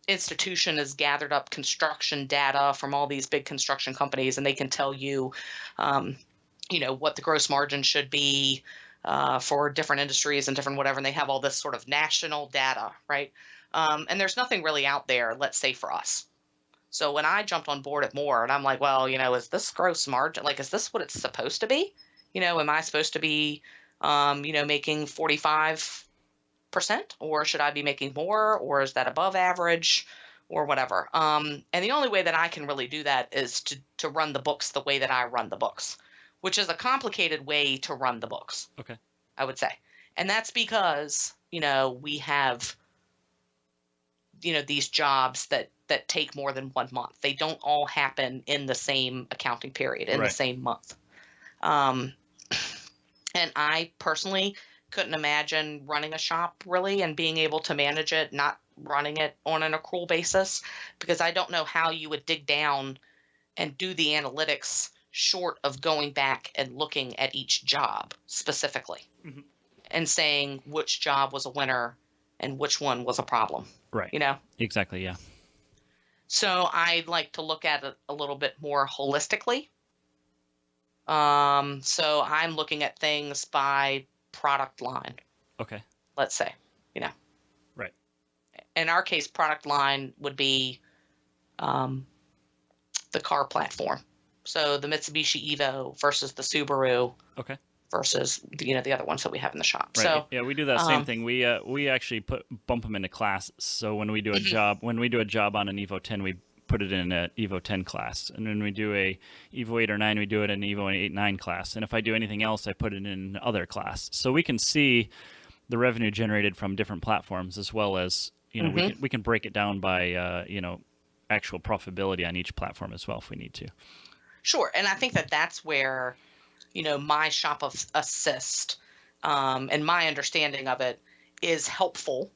institution has gathered up construction data from all these big construction companies, and they can tell you, what the gross margin should be for different industries and different whatever. And they have all this sort of national data, right? And there's nothing really out there, let's say, for us. So when I jumped on board at Moore, and I'm like, well, is this gross margin? Like, is this what it's supposed to be? Am I supposed to be, making 45%, or should I be making more, or is that above average, or whatever? And the only way that I can really do that is to run the books the way that I run the books, which is a complicated way to run the books. Okay. I would say. And that's because, we have, these jobs that take more than 1 month. They don't all happen in the same accounting period, in the same month. And I personally couldn't imagine running a shop really and being able to manage it, not running it on an accrual basis, because I don't know how you would dig down and do the analytics short of going back and looking at each job specifically and saying which job was a winner and which one was a problem. Right. Exactly. Yeah. So I like to look at it a little bit more holistically. So I'm looking at things by product line. Okay. Let's say, Right. In our case, product line would be the car platform. So the Mitsubishi Evo versus the Subaru. Okay. Versus the other ones that we have in the shop. Right. So yeah, we do that same thing. We actually bump them into class. So when we do a job on an Evo 10, we put it in an Evo 10 class, and when we do a Evo 8 or 9, we do it in an Evo 8 9 class. And if I do anything else, I put it in other class. So we can see the revenue generated from different platforms, as well as we can break it down by actual profitability on each platform as well if we need to. Sure, and I think that's where my shop of assist and my understanding of it is helpful.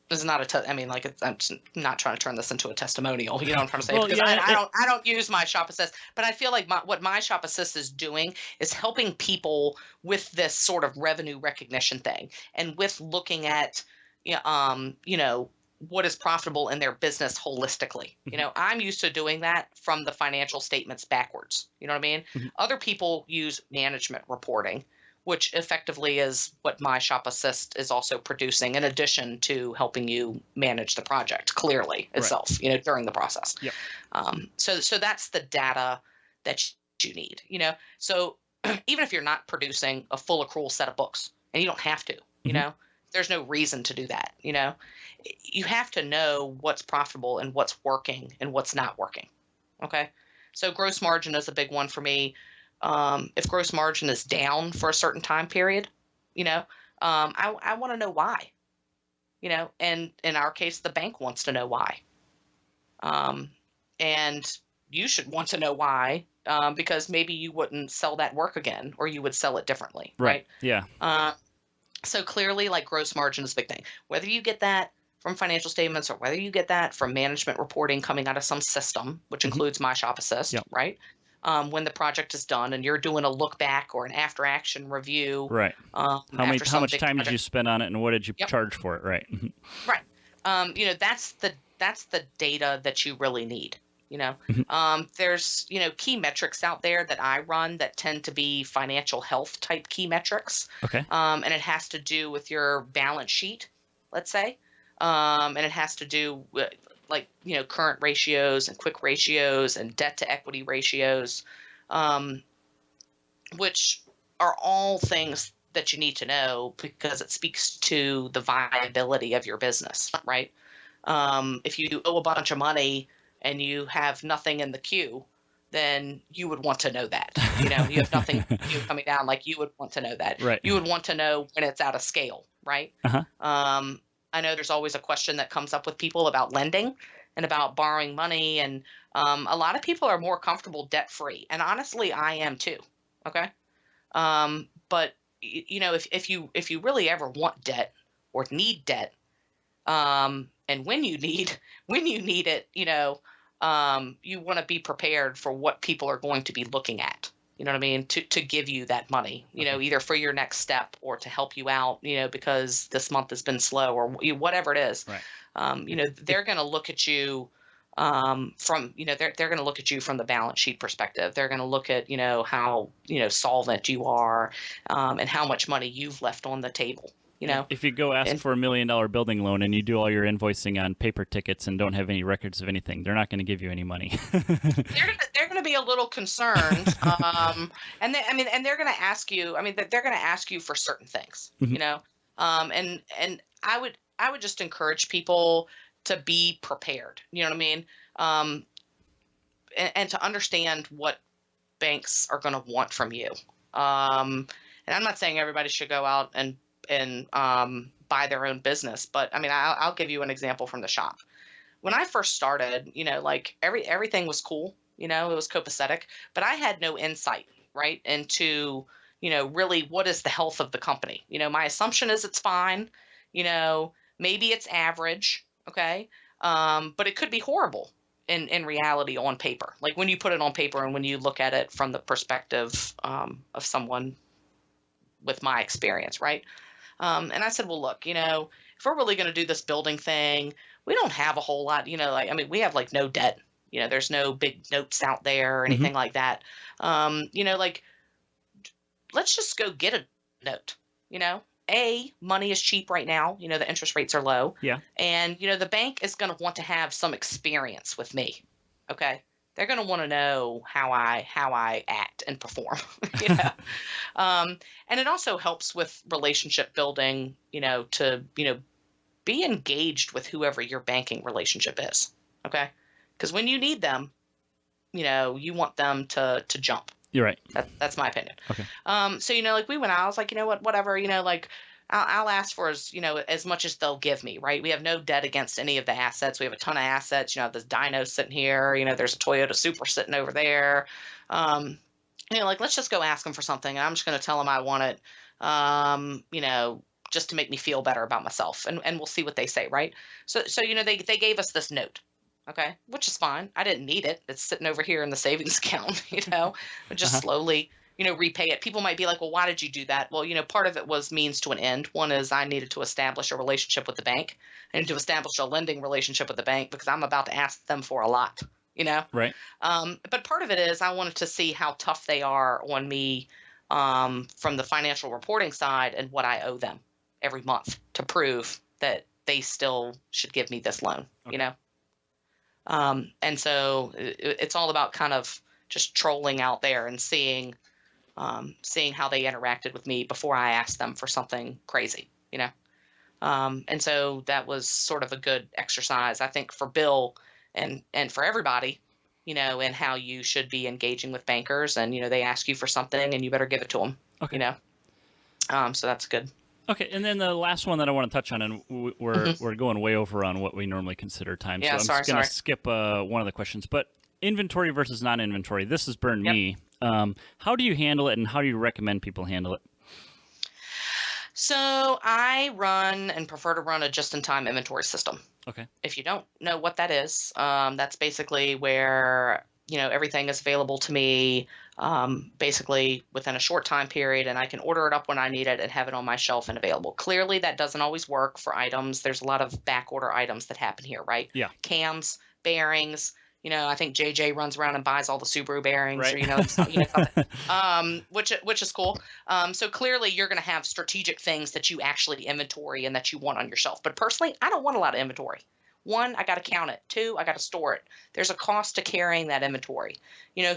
It's not I'm just not trying to turn this into a testimonial. You know what I'm trying to say? Well, because yeah, I don't use my shop assist, but I feel like what my shop assist is doing is helping people with this sort of revenue recognition thing, and with looking at what is profitable in their business holistically. I'm used to doing that from the financial statements backwards. You know what I mean? Other people use management reporting, which effectively is what My Shop Assist is also producing, in addition to helping you manage the project clearly itself, during the process. Yep. So that's the data that you need, So even if you're not producing a full accrual set of books, and you don't have to, there's no reason to do that, you have to know what's profitable and what's working and what's not working. Okay. So gross margin is a big one for me. If gross margin is down for a certain time period, I want to know why, and in our case, the bank wants to know why. And you should want to know why, because maybe you wouldn't sell that work again, or you would sell it differently. Right. Yeah. So clearly, like, gross margin is a big thing, whether you get that from financial statements or whether you get that from management reporting coming out of some system, which includes My Shop Assist, right? When the project is done and you're doing a look back or an after action review. Right. How much time did you spend on it, and what did you charge for it? Right. Right. That's the data that you really need. There's, key metrics out there that I run that tend to be financial health type key metrics. Okay. And it has to do with your balance sheet, let's say. And it has to do with, current ratios and quick ratios and debt to equity ratios, which are all things that you need to know because it speaks to the viability of your business, right? If you owe a bunch of money and you have nothing in the queue, then you would want to know that. You have nothing coming down, like, you would want to know that. Right. You would want to know when it's out of scale, right? Uh-huh. I know there's always a question that comes up with people about lending and about borrowing money, and a lot of people are more comfortable debt-free, and honestly, I am too. Okay, but if you really ever want debt or need debt, and when you need it, you want to be prepared for what people are going to be looking at. You know what I mean? To give you that money, either for your next step or to help you out, because this month has been slow or whatever it is. Right. They're going to look at you from, they're going to look at you from the balance sheet perspective. They're going to look at, how, solvent you are, and how much money you've left on the table. If you go ask for $1 million building loan and you do all your invoicing on paper tickets and don't have any records of anything, they're not going to give you any money. They're going to be a little concerned, and they're going to ask you. They're going to ask you for certain things, and I would just encourage people to be prepared. You know what I mean? And to understand what banks are going to want from you. And I'm not saying everybody should go out and buy their own business. But I'll give you an example from the shop. When I first started, everything was cool, it was copacetic, but I had no insight, right, into, really what is the health of the company. My assumption is it's fine, maybe it's average. Okay. But it could be horrible in reality on paper. Like when you put it on paper and when you look at it from the perspective, of someone with my experience. Right. And I said, well, look, if we're really going to do this building thing, we don't have a whole lot, we have no debt, there's no big notes out there or anything like that. Let's just go get a note, money is cheap right now. The interest rates are low. Yeah. And, the bank is going to want to have some experience with me. Okay. They're going to want to know how I act and perform, and it also helps with relationship building, to, be engaged with whoever your banking relationship is. Okay. Because when you need them, you want them to jump. You're right. That's my opinion. Okay. So, we went out, I was like, whatever, I'll ask for as much as they'll give me, right? We have no debt against any of the assets. We have a ton of assets. This dyno sitting here, there's a Toyota Supra sitting over there. Let's just go ask them for something. I'm just going to tell them I want it, just to make me feel better about myself, and we'll see what they say, right? So they gave us this note, okay, which is fine. I didn't need it. It's sitting over here in the savings account, just slowly, repay it. People might be like, well, why did you do that? Well, part of it was means to an end. One is I needed to establish a relationship with the bank. I needed to establish a lending relationship with the bank because I'm about to ask them for a lot, Right. But part of it is I wanted to see how tough they are on me, from the financial reporting side and what I owe them every month to prove that they still should give me this loan, and so it's all about kind of just trolling out there and seeing how they interacted with me before I asked them for something crazy, and so that was sort of a good exercise, I think, for Bill and for everybody, and how you should be engaging with bankers. And, they ask you for something and you better give it to them, Okay. So that's good. Okay, and then the last one that I want to touch on, and we're going way over on what we normally consider time, Yeah, so I'm just going to skip one of the questions. But inventory versus non-inventory, this has burned me. How do you handle it, and how do you recommend people handle it? So I run and prefer to run a just-in-time inventory system. Okay. If you don't know what that is, that's basically where everything is available to me basically within a short time period, and I can order it up when I need it and have it on my shelf and available. Clearly, that doesn't always work for items. There's a lot of back order items that happen here, right? Yeah. Cams, bearings. I think JJ runs around and buys all the Subaru bearings, right. or which is cool. So clearly, you're going to have strategic things that you actually inventory and that you want on your shelf. But personally, I don't want a lot of inventory. One, I got to count it. Two, I got to store it. There's a cost to carrying that inventory.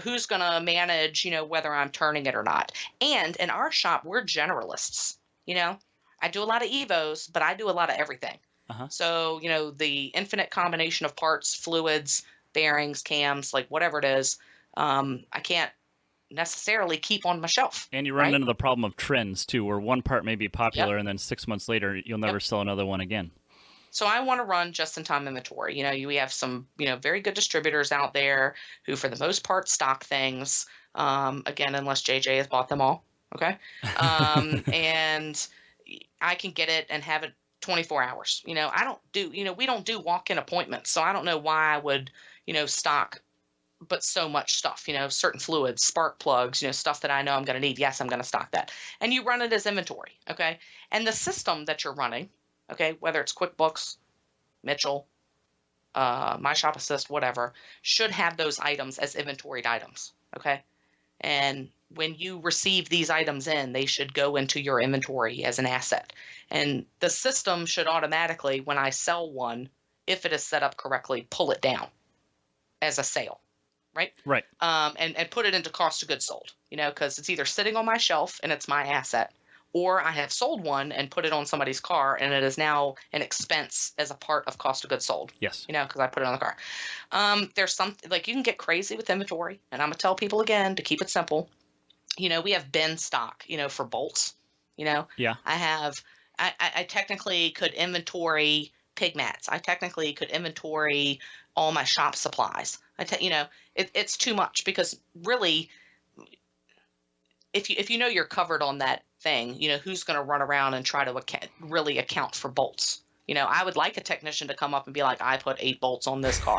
Who's going to manage, whether I'm turning it or not. And in our shop, we're generalists. I do a lot of Evos, but I do a lot of everything. Uh-huh. So, the infinite combination of parts, fluids, bearings, cams, like whatever it is, I can't necessarily keep on my shelf. And you run into the problem of trends, too, where one part may be popular, and then 6 months later, you'll never sell another one again. So I want to run just-in-time inventory. We have some, very good distributors out there who, for the most part, stock things. Again, unless JJ has bought them all. Okay. And I can get it and have it 24 hours. I don't do, we don't do walk-in appointments. So I don't know why I would, stock but so much stuff, certain fluids, spark plugs, stuff that I know I'm going to need. Yes, I'm going to stock that. And you run it as inventory. Okay. And the system that you're running, okay, whether it's QuickBooks, Mitchell, My Shop Assist, whatever, should have those items as inventoried items, okay? And when you receive these items in, they should go into your inventory as an asset. And the system should automatically, when I sell one, if it is set up correctly, pull it down as a sale, right? Right. And put it into cost of goods sold, because it's either sitting on my shelf and it's my asset, or I have sold one and put it on somebody's car and it is now an expense as a part of cost of goods sold. Yes. Because I put it on the car. There's something like you can get crazy with inventory, and I'm gonna tell people again to keep it simple. We have bin stock, for bolts. Yeah. I technically could inventory pig mats. I technically could inventory all my shop supplies. It's too much, because really, if you're covered on that thing, who's going to run around and try to really account for bolts? I would like a technician to come up and be like, I put 8 bolts on this car,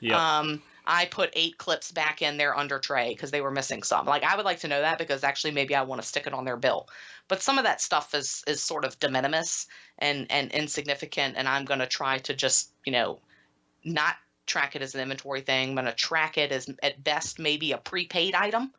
Yeah. I put 8 clips back in their under tray because they were missing some. Like, I would like to know that, because actually maybe I want to stick it on their bill. But some of that stuff is sort of de minimis and insignificant, and I'm going to try to just, not track it as an inventory thing. I'm going to track it as, at best, maybe a prepaid item.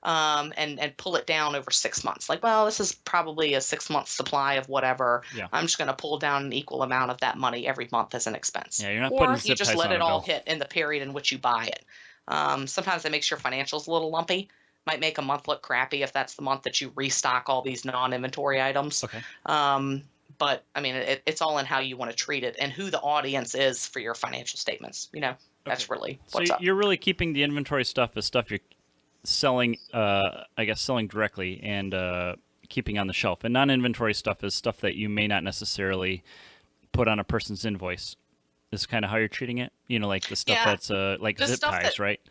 And pull it down over 6 months. Like, well, this is probably a 6-month supply of whatever. Yeah. I'm just going to pull down an equal amount of that money every month as an expense. Yeah, you're not or putting you zip just ties let on it a all bill. hit in the period in which you buy it. Sometimes it makes your financials a little lumpy. Might make a month look crappy if that's the month that you restock all these non-inventory items. Okay. But I mean, it's all in how you want to treat it and who the audience is for your financial statements. That's really what's up. You're really keeping the inventory stuff as stuff you're selling, selling directly and keeping on the shelf. And non-inventory stuff is stuff that you may not necessarily put on a person's invoice. Is kind of how you're treating it? Like the stuff that's like the zip ties, right?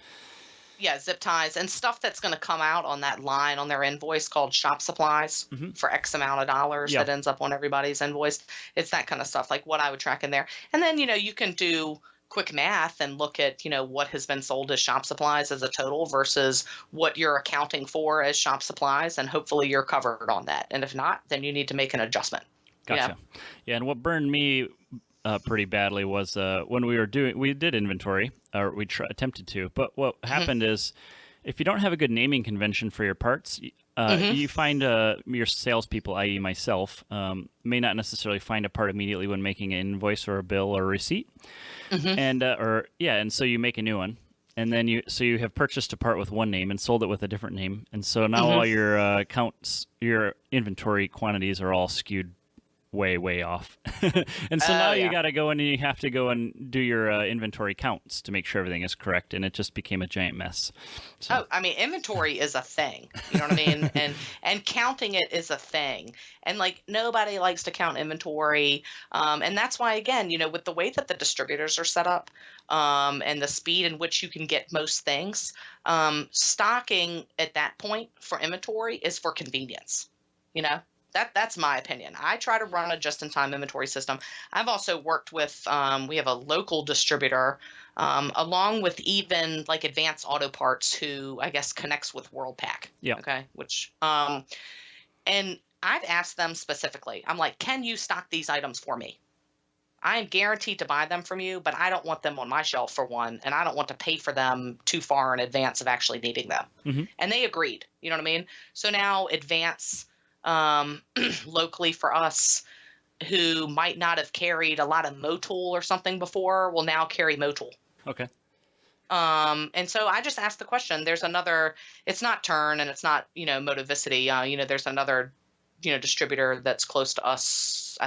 Yeah, zip ties and stuff that's going to come out on that line on their invoice called shop supplies for X amount of dollars that ends up on everybody's invoice. It's that kind of stuff, like what I would track in there. And then, you can do quick math and look at, what has been sold as shop supplies as a total versus what you're accounting for as shop supplies. And hopefully you're covered on that. And if not, then you need to make an adjustment. Gotcha. Yeah. And what burned me pretty badly was when we did inventory, or we attempted to, but what happened is if you don't have a good naming convention for your parts, you find your salespeople, i.e., myself, may not necessarily find a part immediately when making an invoice or a bill or a receipt, and so you make a new one, and then you have purchased a part with one name and sold it with a different name, and so now all your accounts, your inventory quantities are all skewed way off. And so now you got to go in and you have to go and do your inventory counts to make sure everything is correct, and it just became a giant mess. So. I mean, inventory is a thing. You know what I mean? And counting it is a thing. And like nobody likes to count inventory. And that's why, again, with the way that the distributors are set up, and the speed in which you can get most things, stocking at that point for inventory is for convenience. That's my opinion. I try to run a just-in-time inventory system. I've also worked with, we have a local distributor, along with even like Advanced Auto Parts, who I guess connects with WorldPack. Yeah. Okay. Which, and I've asked them specifically, I'm like, can you stock these items for me? I am guaranteed to buy them from you, but I don't want them on my shelf for one, and I don't want to pay for them too far in advance of actually needing them. Mm-hmm. And they agreed. You know what I mean? So now Advance, locally for us, who might not have carried a lot of Motul or something before, will now carry Motul. Okay. And so I just asked the question. There's another, it's not Turn and it's not, Motivicity. There's another, distributor that's close to us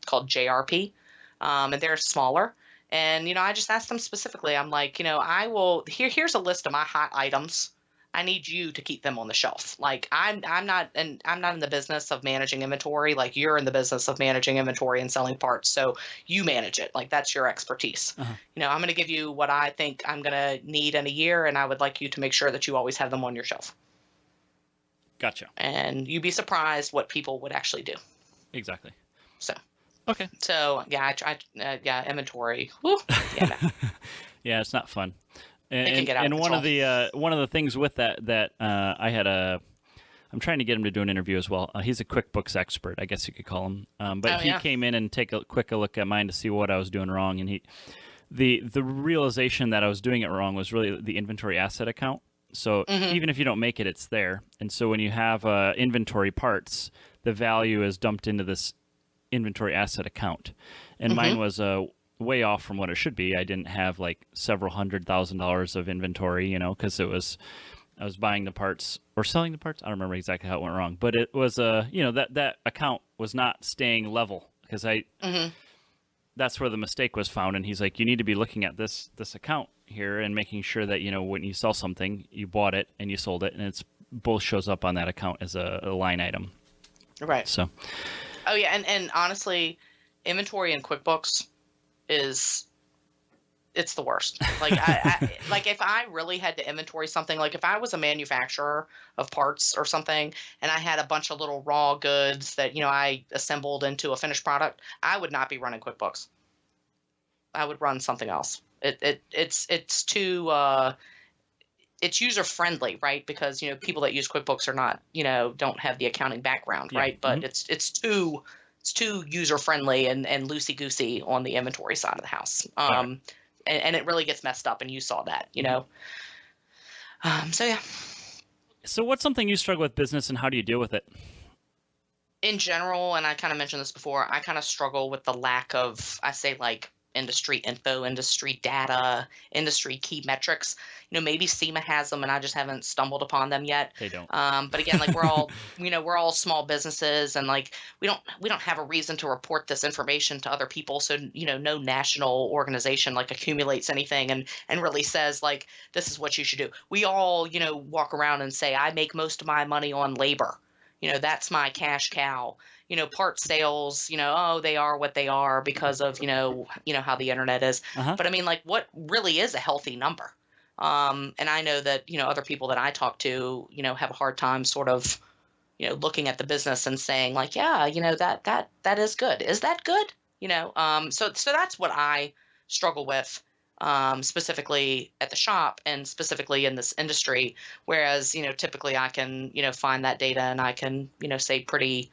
called JRP. And they're smaller. And, I just asked them specifically, I'm like, here's a list of my hot items. I need you to keep them on the shelf. Like I'm not in the business of managing inventory. Like you're in the business of managing inventory and selling parts. So you manage it. Like that's your expertise. Uh-huh. I'm going to give you what I think I'm going to need in a year. And I would like you to make sure that you always have them on your shelf. Gotcha. And you'd be surprised what people would actually do. Exactly. So. Okay. So yeah, inventory. Woo, yeah. Yeah, it's not fun. And one of the things with that I had I'm trying to get him to do an interview as well. He's a QuickBooks expert, I guess you could call him. But he came in and take a quick look at mine to see what I was doing wrong, and the realization that I was doing it wrong was really the inventory asset account. So even if you don't make it, it's there. And so when you have inventory parts, the value is dumped into this inventory asset account, and mine was way off from what it should be. I didn't have like several $100,000 of inventory, because I was buying the parts or selling the parts. I don't remember exactly how it went wrong, but it was that account was not staying level because that's where the mistake was found. And he's like, you need to be looking at this account here and making sure that when you sell something, you bought it and you sold it, and it's both shows up on that account as a line item. Right. So. Oh yeah, and honestly, inventory in QuickBooks it's the worst. Like I like if I really had to inventory something, like if I was a manufacturer of parts or something and I had a bunch of little raw goods that I assembled into a finished product, I would not be running QuickBooks. I would run something else. It's too it's user friendly, right? Because people that use QuickBooks are not don't have the accounting background, right? But it's too user friendly and loosey goosey on the inventory side of the house, and it really gets messed up, and you saw that, So yeah. So what's something you struggle with business, and how do you deal with it? In general, and I kind of mentioned this before, I kind of struggle with the lack of, I say like industry info, industry data, industry key metrics. Maybe SEMA has them and I just haven't stumbled upon them yet. They don't. But again, like we're all, we're all small businesses, and like we don't have a reason to report this information to other people. So, no national organization like accumulates anything and really says like, this is what you should do. We all, walk around and say, I make most of my money on labor. That's my cash cow. Part sales, they are what they are because of, how the internet is. Uh-huh. But I mean, like, what really is a healthy number? And I know that, other people that I talk to, have a hard time sort of, looking at the business and saying like, yeah, that is good. Is that good? So that's what I struggle with, specifically at the shop and specifically in this industry. Whereas, typically I can, find that data and I can, say pretty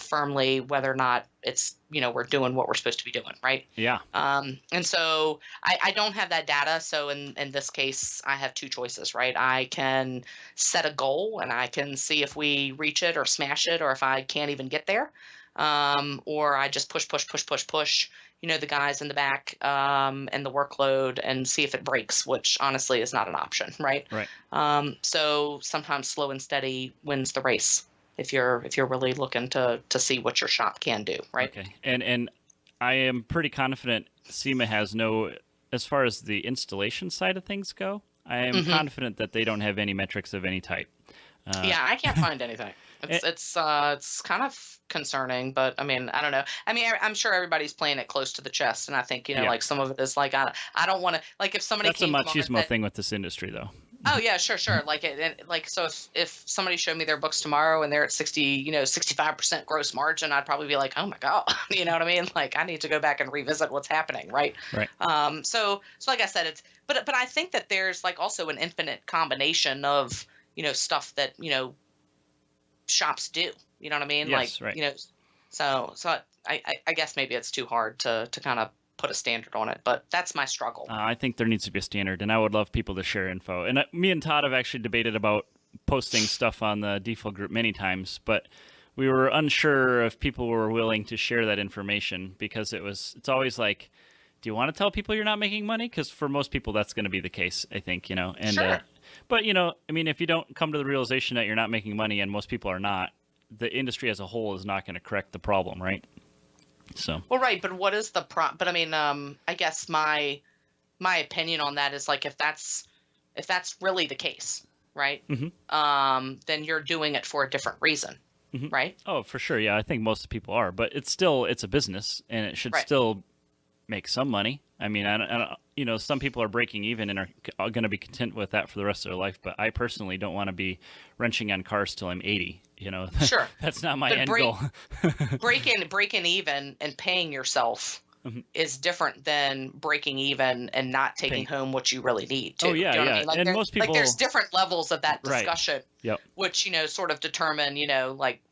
firmly whether or not it's, we're doing what we're supposed to be doing, right? Yeah. And so I don't have that data. So in this case, I have two choices, right? I can set a goal and I can see if we reach it or smash it, or if I can't even get there. Or I just push, the guys in the back, and the workload, and see if it breaks, which honestly is not an option, right? Right. So sometimes slow and steady wins the race if you're really looking to see what your shop can do, right? Okay. And I am pretty confident SEMA has no, as far as the installation side of things go, I am confident that they don't have any metrics of any type. Yeah, I can't find anything. It's kind of concerning, but I mean, I don't know. I mean, I'm sure everybody's playing it close to the chest, and I think like some of it is like I don't want to, like, if somebody that's a came along and machismo said, thing with this industry, though. oh yeah, sure. Like so if somebody showed me their books tomorrow and they're at 65% gross margin, I'd probably be like, oh my God, you know what I mean? Like, I need to go back and revisit what's happening, right? Right. So like I said, but I think that there's like also an infinite combination of stuff that shops do. You know what I mean? Yes, like right. So I guess maybe it's too hard to kind of put a standard on it, but that's my struggle. I think there needs to be a standard, and I would love people to share info. And me and Todd have actually debated about posting stuff on the default group many times, but we were unsure if people were willing to share that information, because it's always like, do you want to tell people you're not making money? Because for most people, that's going to be the case, I think, And Sure. But I mean, if you don't come to the realization that you're not making money, and most people are not, the industry as a whole is not going to correct the problem, right? So. Well, right, but what is the but I mean, I guess my opinion on that is, like, if that's really the case, right? Then you're doing it for a different reason, right? Oh, for sure. Yeah, I think most people are, but it's a business, and it should Right. still make some money. I mean, I some people are breaking even and are going to be content with that for the rest of their life. But I personally don't want to be wrenching on cars till I'm 80. Sure. That's not my But end goal. breaking even and paying yourself is different than breaking even and not taking home what you really need to. Oh, yeah, You know what I yeah. mean? Like, And most people, there's different levels of that Right. discussion, Yep. which sort of determine like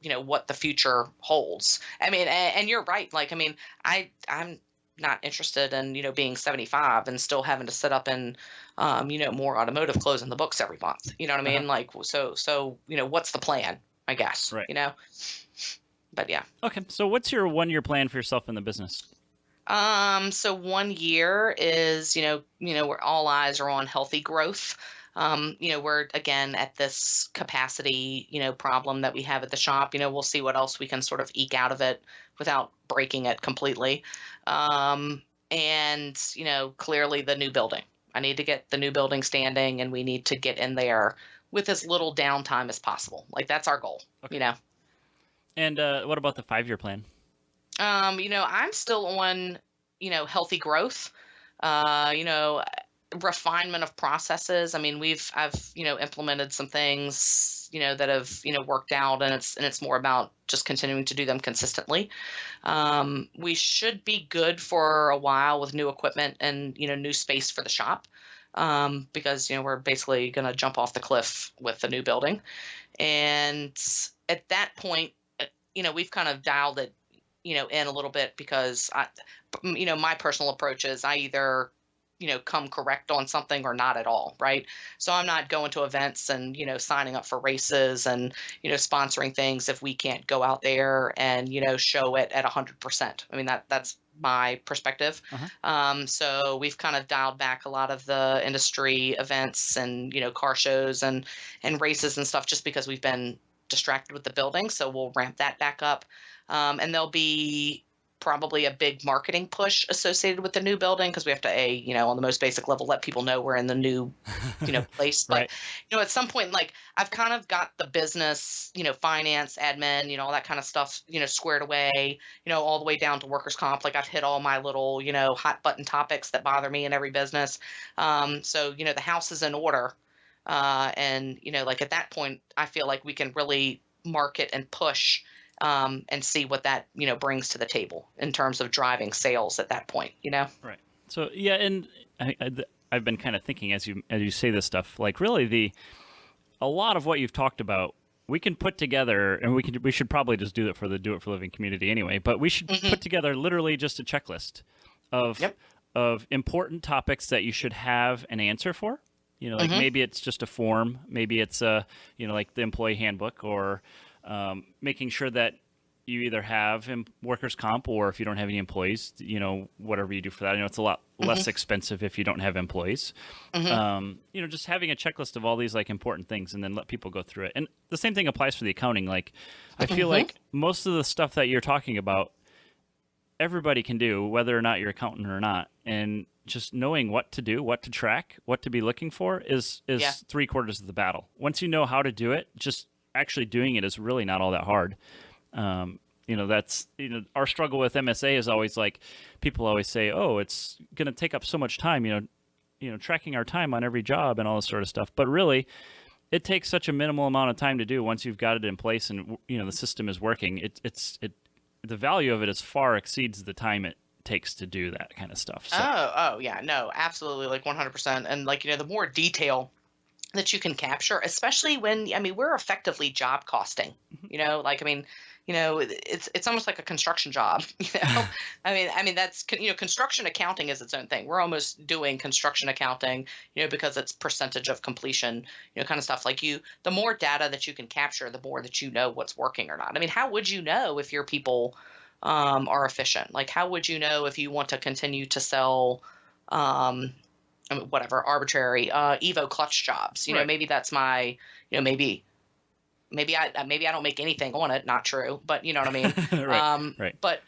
what the future holds. I mean, and you're right. Like, I mean, I'm not interested in being 75 and still having to sit up in Moore Automotive closing the books every month. You know what I mean? Like, so what's the plan, I guess? Right. But yeah. Okay, so what's your 1-year plan for yourself in the business? So 1 year is where all eyes are on healthy growth. We're again at this capacity problem that we have at the shop. We'll see what else we can sort of eke out of it without breaking it completely. And clearly the new building. I need to get the new building standing, and we need to get in there with as little downtime as possible. Like, that's our goal. Okay. And what about the 5-year plan? I'm still on healthy growth. Refinement of processes. I mean, I've implemented some things that have worked out, and it's more about just continuing to do them consistently. We should be good for a while with new equipment and new space for the shop, because we're basically going to jump off the cliff with the new building, and at that point, we've kind of dialed it in a little bit, because my personal approach is I either come correct on something or not at all, right? So I'm not going to events and, signing up for races and, sponsoring things if we can't go out there and, show it at 100%. I mean, that's my perspective. So we've kind of dialed back a lot of the industry events and, car shows and races and stuff, just because we've been distracted with the building. So we'll ramp that back up. And there'll be probably a big marketing push associated with the new building, because we have to on the most basic level, let people know we're in the new place. But Right. at some point, like, I've kind of got the business, finance, admin, all that kind of stuff, squared away, all the way down to workers' comp. Like, I've hit all my little hot button topics that bother me in every business. So the house is in order, and like, at that point, I feel like we can really market and push, and see what that brings to the table in terms of driving sales at that point. Right. So yeah, and I've been kind of thinking as you say this stuff, like, really a lot of what you've talked about we can put together, and we should probably just do it for the Do It for Living community anyway, but we should put together literally just a checklist of important topics that you should have an answer for. Like maybe it's just a form, maybe it's like the employee handbook, or making sure that you either have workers' comp, or if you don't have any employees, whatever you do for that. I know it's a lot less expensive if you don't have employees. Just having a checklist of all these like important things, and then let people go through it. And the same thing applies for the accounting. Like, I feel like most of the stuff that you're talking about, everybody can do, whether or not you're an accountant or not. And just knowing what to do, what to track, what to be looking for is 3/4 of the battle. Once you know how to do it, just actually doing it is really not all that hard. That's our struggle with MSA is always like, people always say, oh, it's going to take up so much time, tracking our time on every job and all this sort of stuff. But really, it takes such a minimal amount of time to do once you've got it in place and the system is working. The value of it is far exceeds the time it takes to do that kind of stuff. So. Oh yeah, no, absolutely, like 100%. And like, the more detail that you can capture, especially when, we're effectively job costing, it's almost like a construction job, that's, construction accounting is its own thing. We're almost doing construction accounting, because it's percentage of completion, kind of stuff. Like the more data that you can capture, the more that you know what's working or not. How would you know if your people are efficient? Like, how would you know if you want to continue to sell, whatever, arbitrary Evo clutch jobs? Right. Maybe that's my, maybe I don't make anything on it. Not true, but you know what I mean. Right. But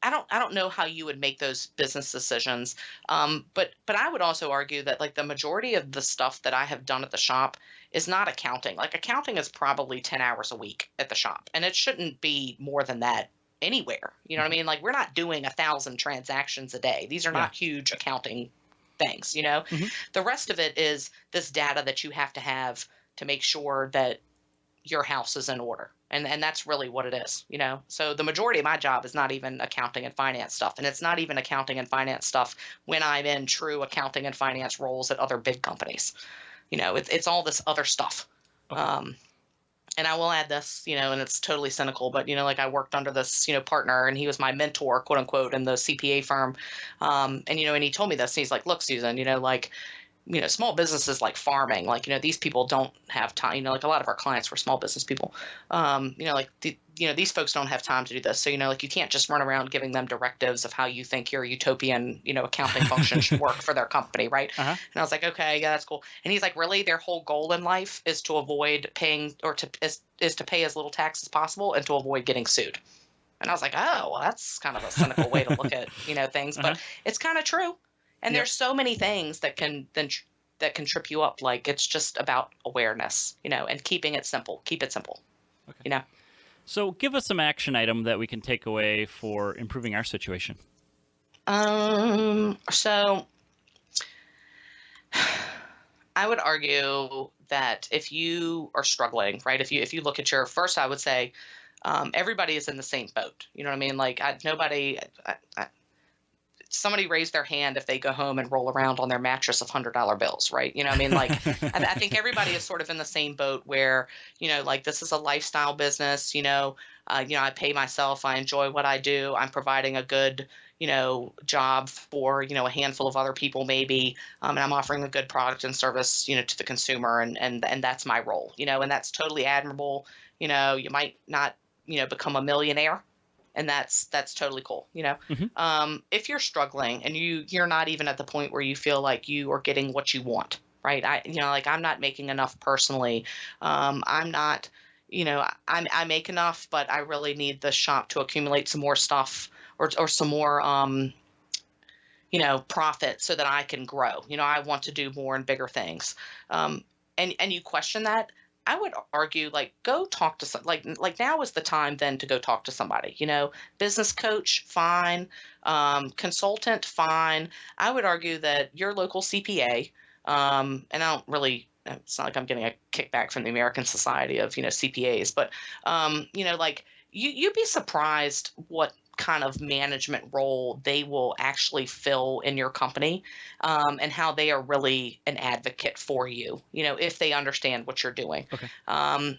I don't know how you would make those business decisions. But I would also argue that like the majority of the stuff that I have done at the shop is not accounting. Like, accounting is probably 10 hours a week at the shop, and it shouldn't be more than that anywhere. You know what I mean? Like, we're not doing 1,000 transactions a day. These are not huge accounting things. The rest of it is this data that you have to make sure that your house is in order. And that's really what it is, So the majority of my job is not even accounting and finance stuff. And it's not even accounting and finance stuff when I'm in true accounting and finance roles at other big companies. It's all this other stuff. Okay. And I will add this, and it's totally cynical, but, like, I worked under this, partner, and he was my mentor, quote unquote, in the CPA firm. And he told me this, and he's like, look, Susan, small businesses like farming, like, these people don't have time, like a lot of our clients were small business people, these folks don't have time to do this. So, like, you can't just run around giving them directives of how you think your utopian, accounting function should work for their company. Right. And I was like, okay, yeah, that's cool. And he's like, really, their whole goal in life is to avoid paying is to pay as little tax as possible and to avoid getting sued. And I was like, oh, well, that's kind of a cynical way to look at, things, but it's kind of true. And there's so many things that can trip you up. Like, it's just about awareness, and keeping it simple. Keep it simple. Okay. So give us some action item that we can take away for improving our situation. So I would argue that if you are struggling, right, if you look at first, I would say, everybody is in the same boat. You know what I mean? Like, somebody raise their hand if they go home and roll around on their mattress of $100 bills, right? You know what I mean? Like, I think everybody is sort of in the same boat where, like, this is a lifestyle business, I pay myself, I enjoy what I do, I'm providing a good, job for, a handful of other people maybe, and I'm offering a good product and service, to the consumer, and that's my role, and that's totally admirable. You might not, become a millionaire, and that's totally cool. If you're struggling and you're not even at the point where you feel like you are getting what you want, right? I'm not making enough personally. I'm not, I make enough, but I really need the shop to accumulate some more stuff or some more, profit so that I can grow. I want to do more and bigger things. And you question that. I would argue, like, go talk to like now is the time then to go talk to somebody, business coach, fine. Consultant, fine. I would argue that your local CPA, and I don't really, it's not like I'm getting a kickback from the American Society of, CPAs, but, like, you'd be surprised what kind of management role they will actually fill in your company, and how they are really an advocate for you, if they understand what you're doing. Okay.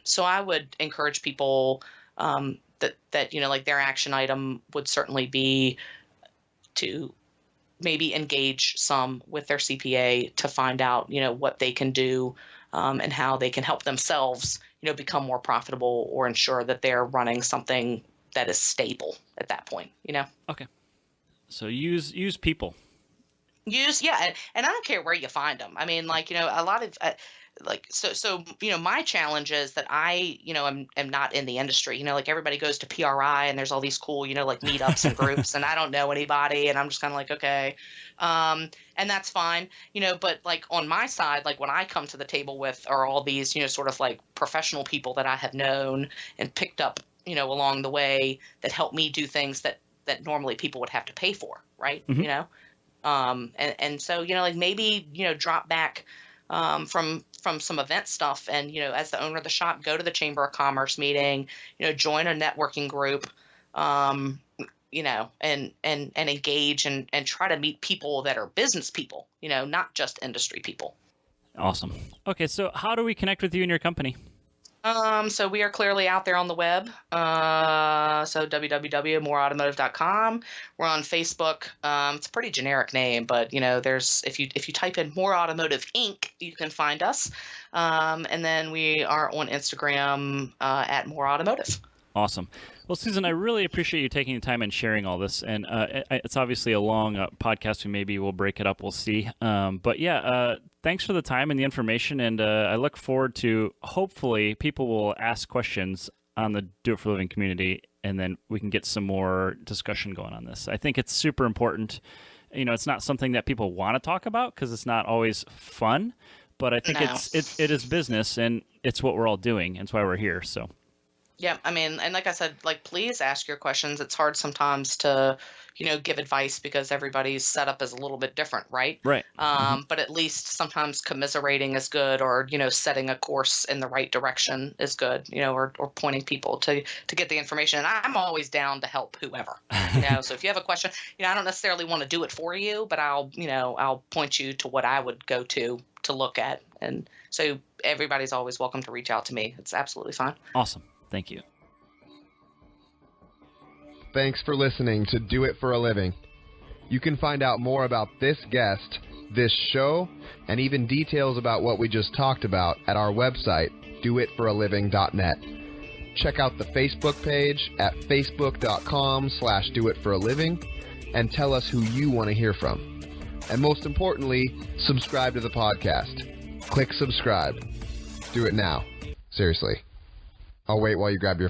So I would encourage people that like their action item would certainly be to maybe engage some with their CPA to find out, what they can do, and how they can help themselves, become more profitable or ensure that they're running something that is stable at that point, Okay. So use people. Yeah. And I don't care where you find them. I mean, like, a lot of, my challenge is that I, am not in the industry, like everybody goes to PRI and there's all these cool, like meetups and groups, and I don't know anybody, and I'm just kind of like, okay. And that's fine, but like on my side, like when I come to the table with are all these, sort of like professional people that I have known and picked up, along the way that help me do things that normally people would have to pay for. Right. Mm-hmm. And so, like maybe, drop back from some event stuff, and as the owner of the shop, go to the Chamber of Commerce meeting, join a networking group, and engage and try to meet people that are business people, not just industry people. Awesome. Okay, so how do we connect with you and your company? So we are clearly out there on the web. So www.mooreautomotive.com. We're on Facebook. It's a pretty generic name, but there's if you type in Moore Automotive Inc., you can find us. And then we are on Instagram at Moore Automotive. Awesome. Well, Susan, I really appreciate you taking the time and sharing all this. And it's obviously a long podcast, and maybe we'll break it up. We'll see. But yeah, thanks for the time and the information. And I look forward to, hopefully, people will ask questions on the Do It For a Living community, and then we can get some more discussion going on this. I think it's super important. It's not something that people want to talk about because it's not always fun. But I think it is business, and it's what we're all doing. And it's why we're here. So. Yeah, I mean, and like I said, like, please ask your questions. It's hard sometimes to, give advice because everybody's setup is a little bit different, right? Right. But at least sometimes commiserating is good, or, setting a course in the right direction is good, or pointing people to get the information. And I'm always down to help whoever, So if you have a question, I don't necessarily want to do it for you, but I'll point you to what I would go to look at. And so everybody's always welcome to reach out to me. It's absolutely fine. Awesome. Thank you. Thanks for listening to Do It For a Living. You can find out more about this guest, this show, and even details about what we just talked about at our website, doitforaliving.net. Check out the Facebook page at facebook.com/doitforaliving and tell us who you want to hear from. And most importantly, subscribe to the podcast. Click subscribe. Do it now. Seriously. I'll wait while you grab your phone.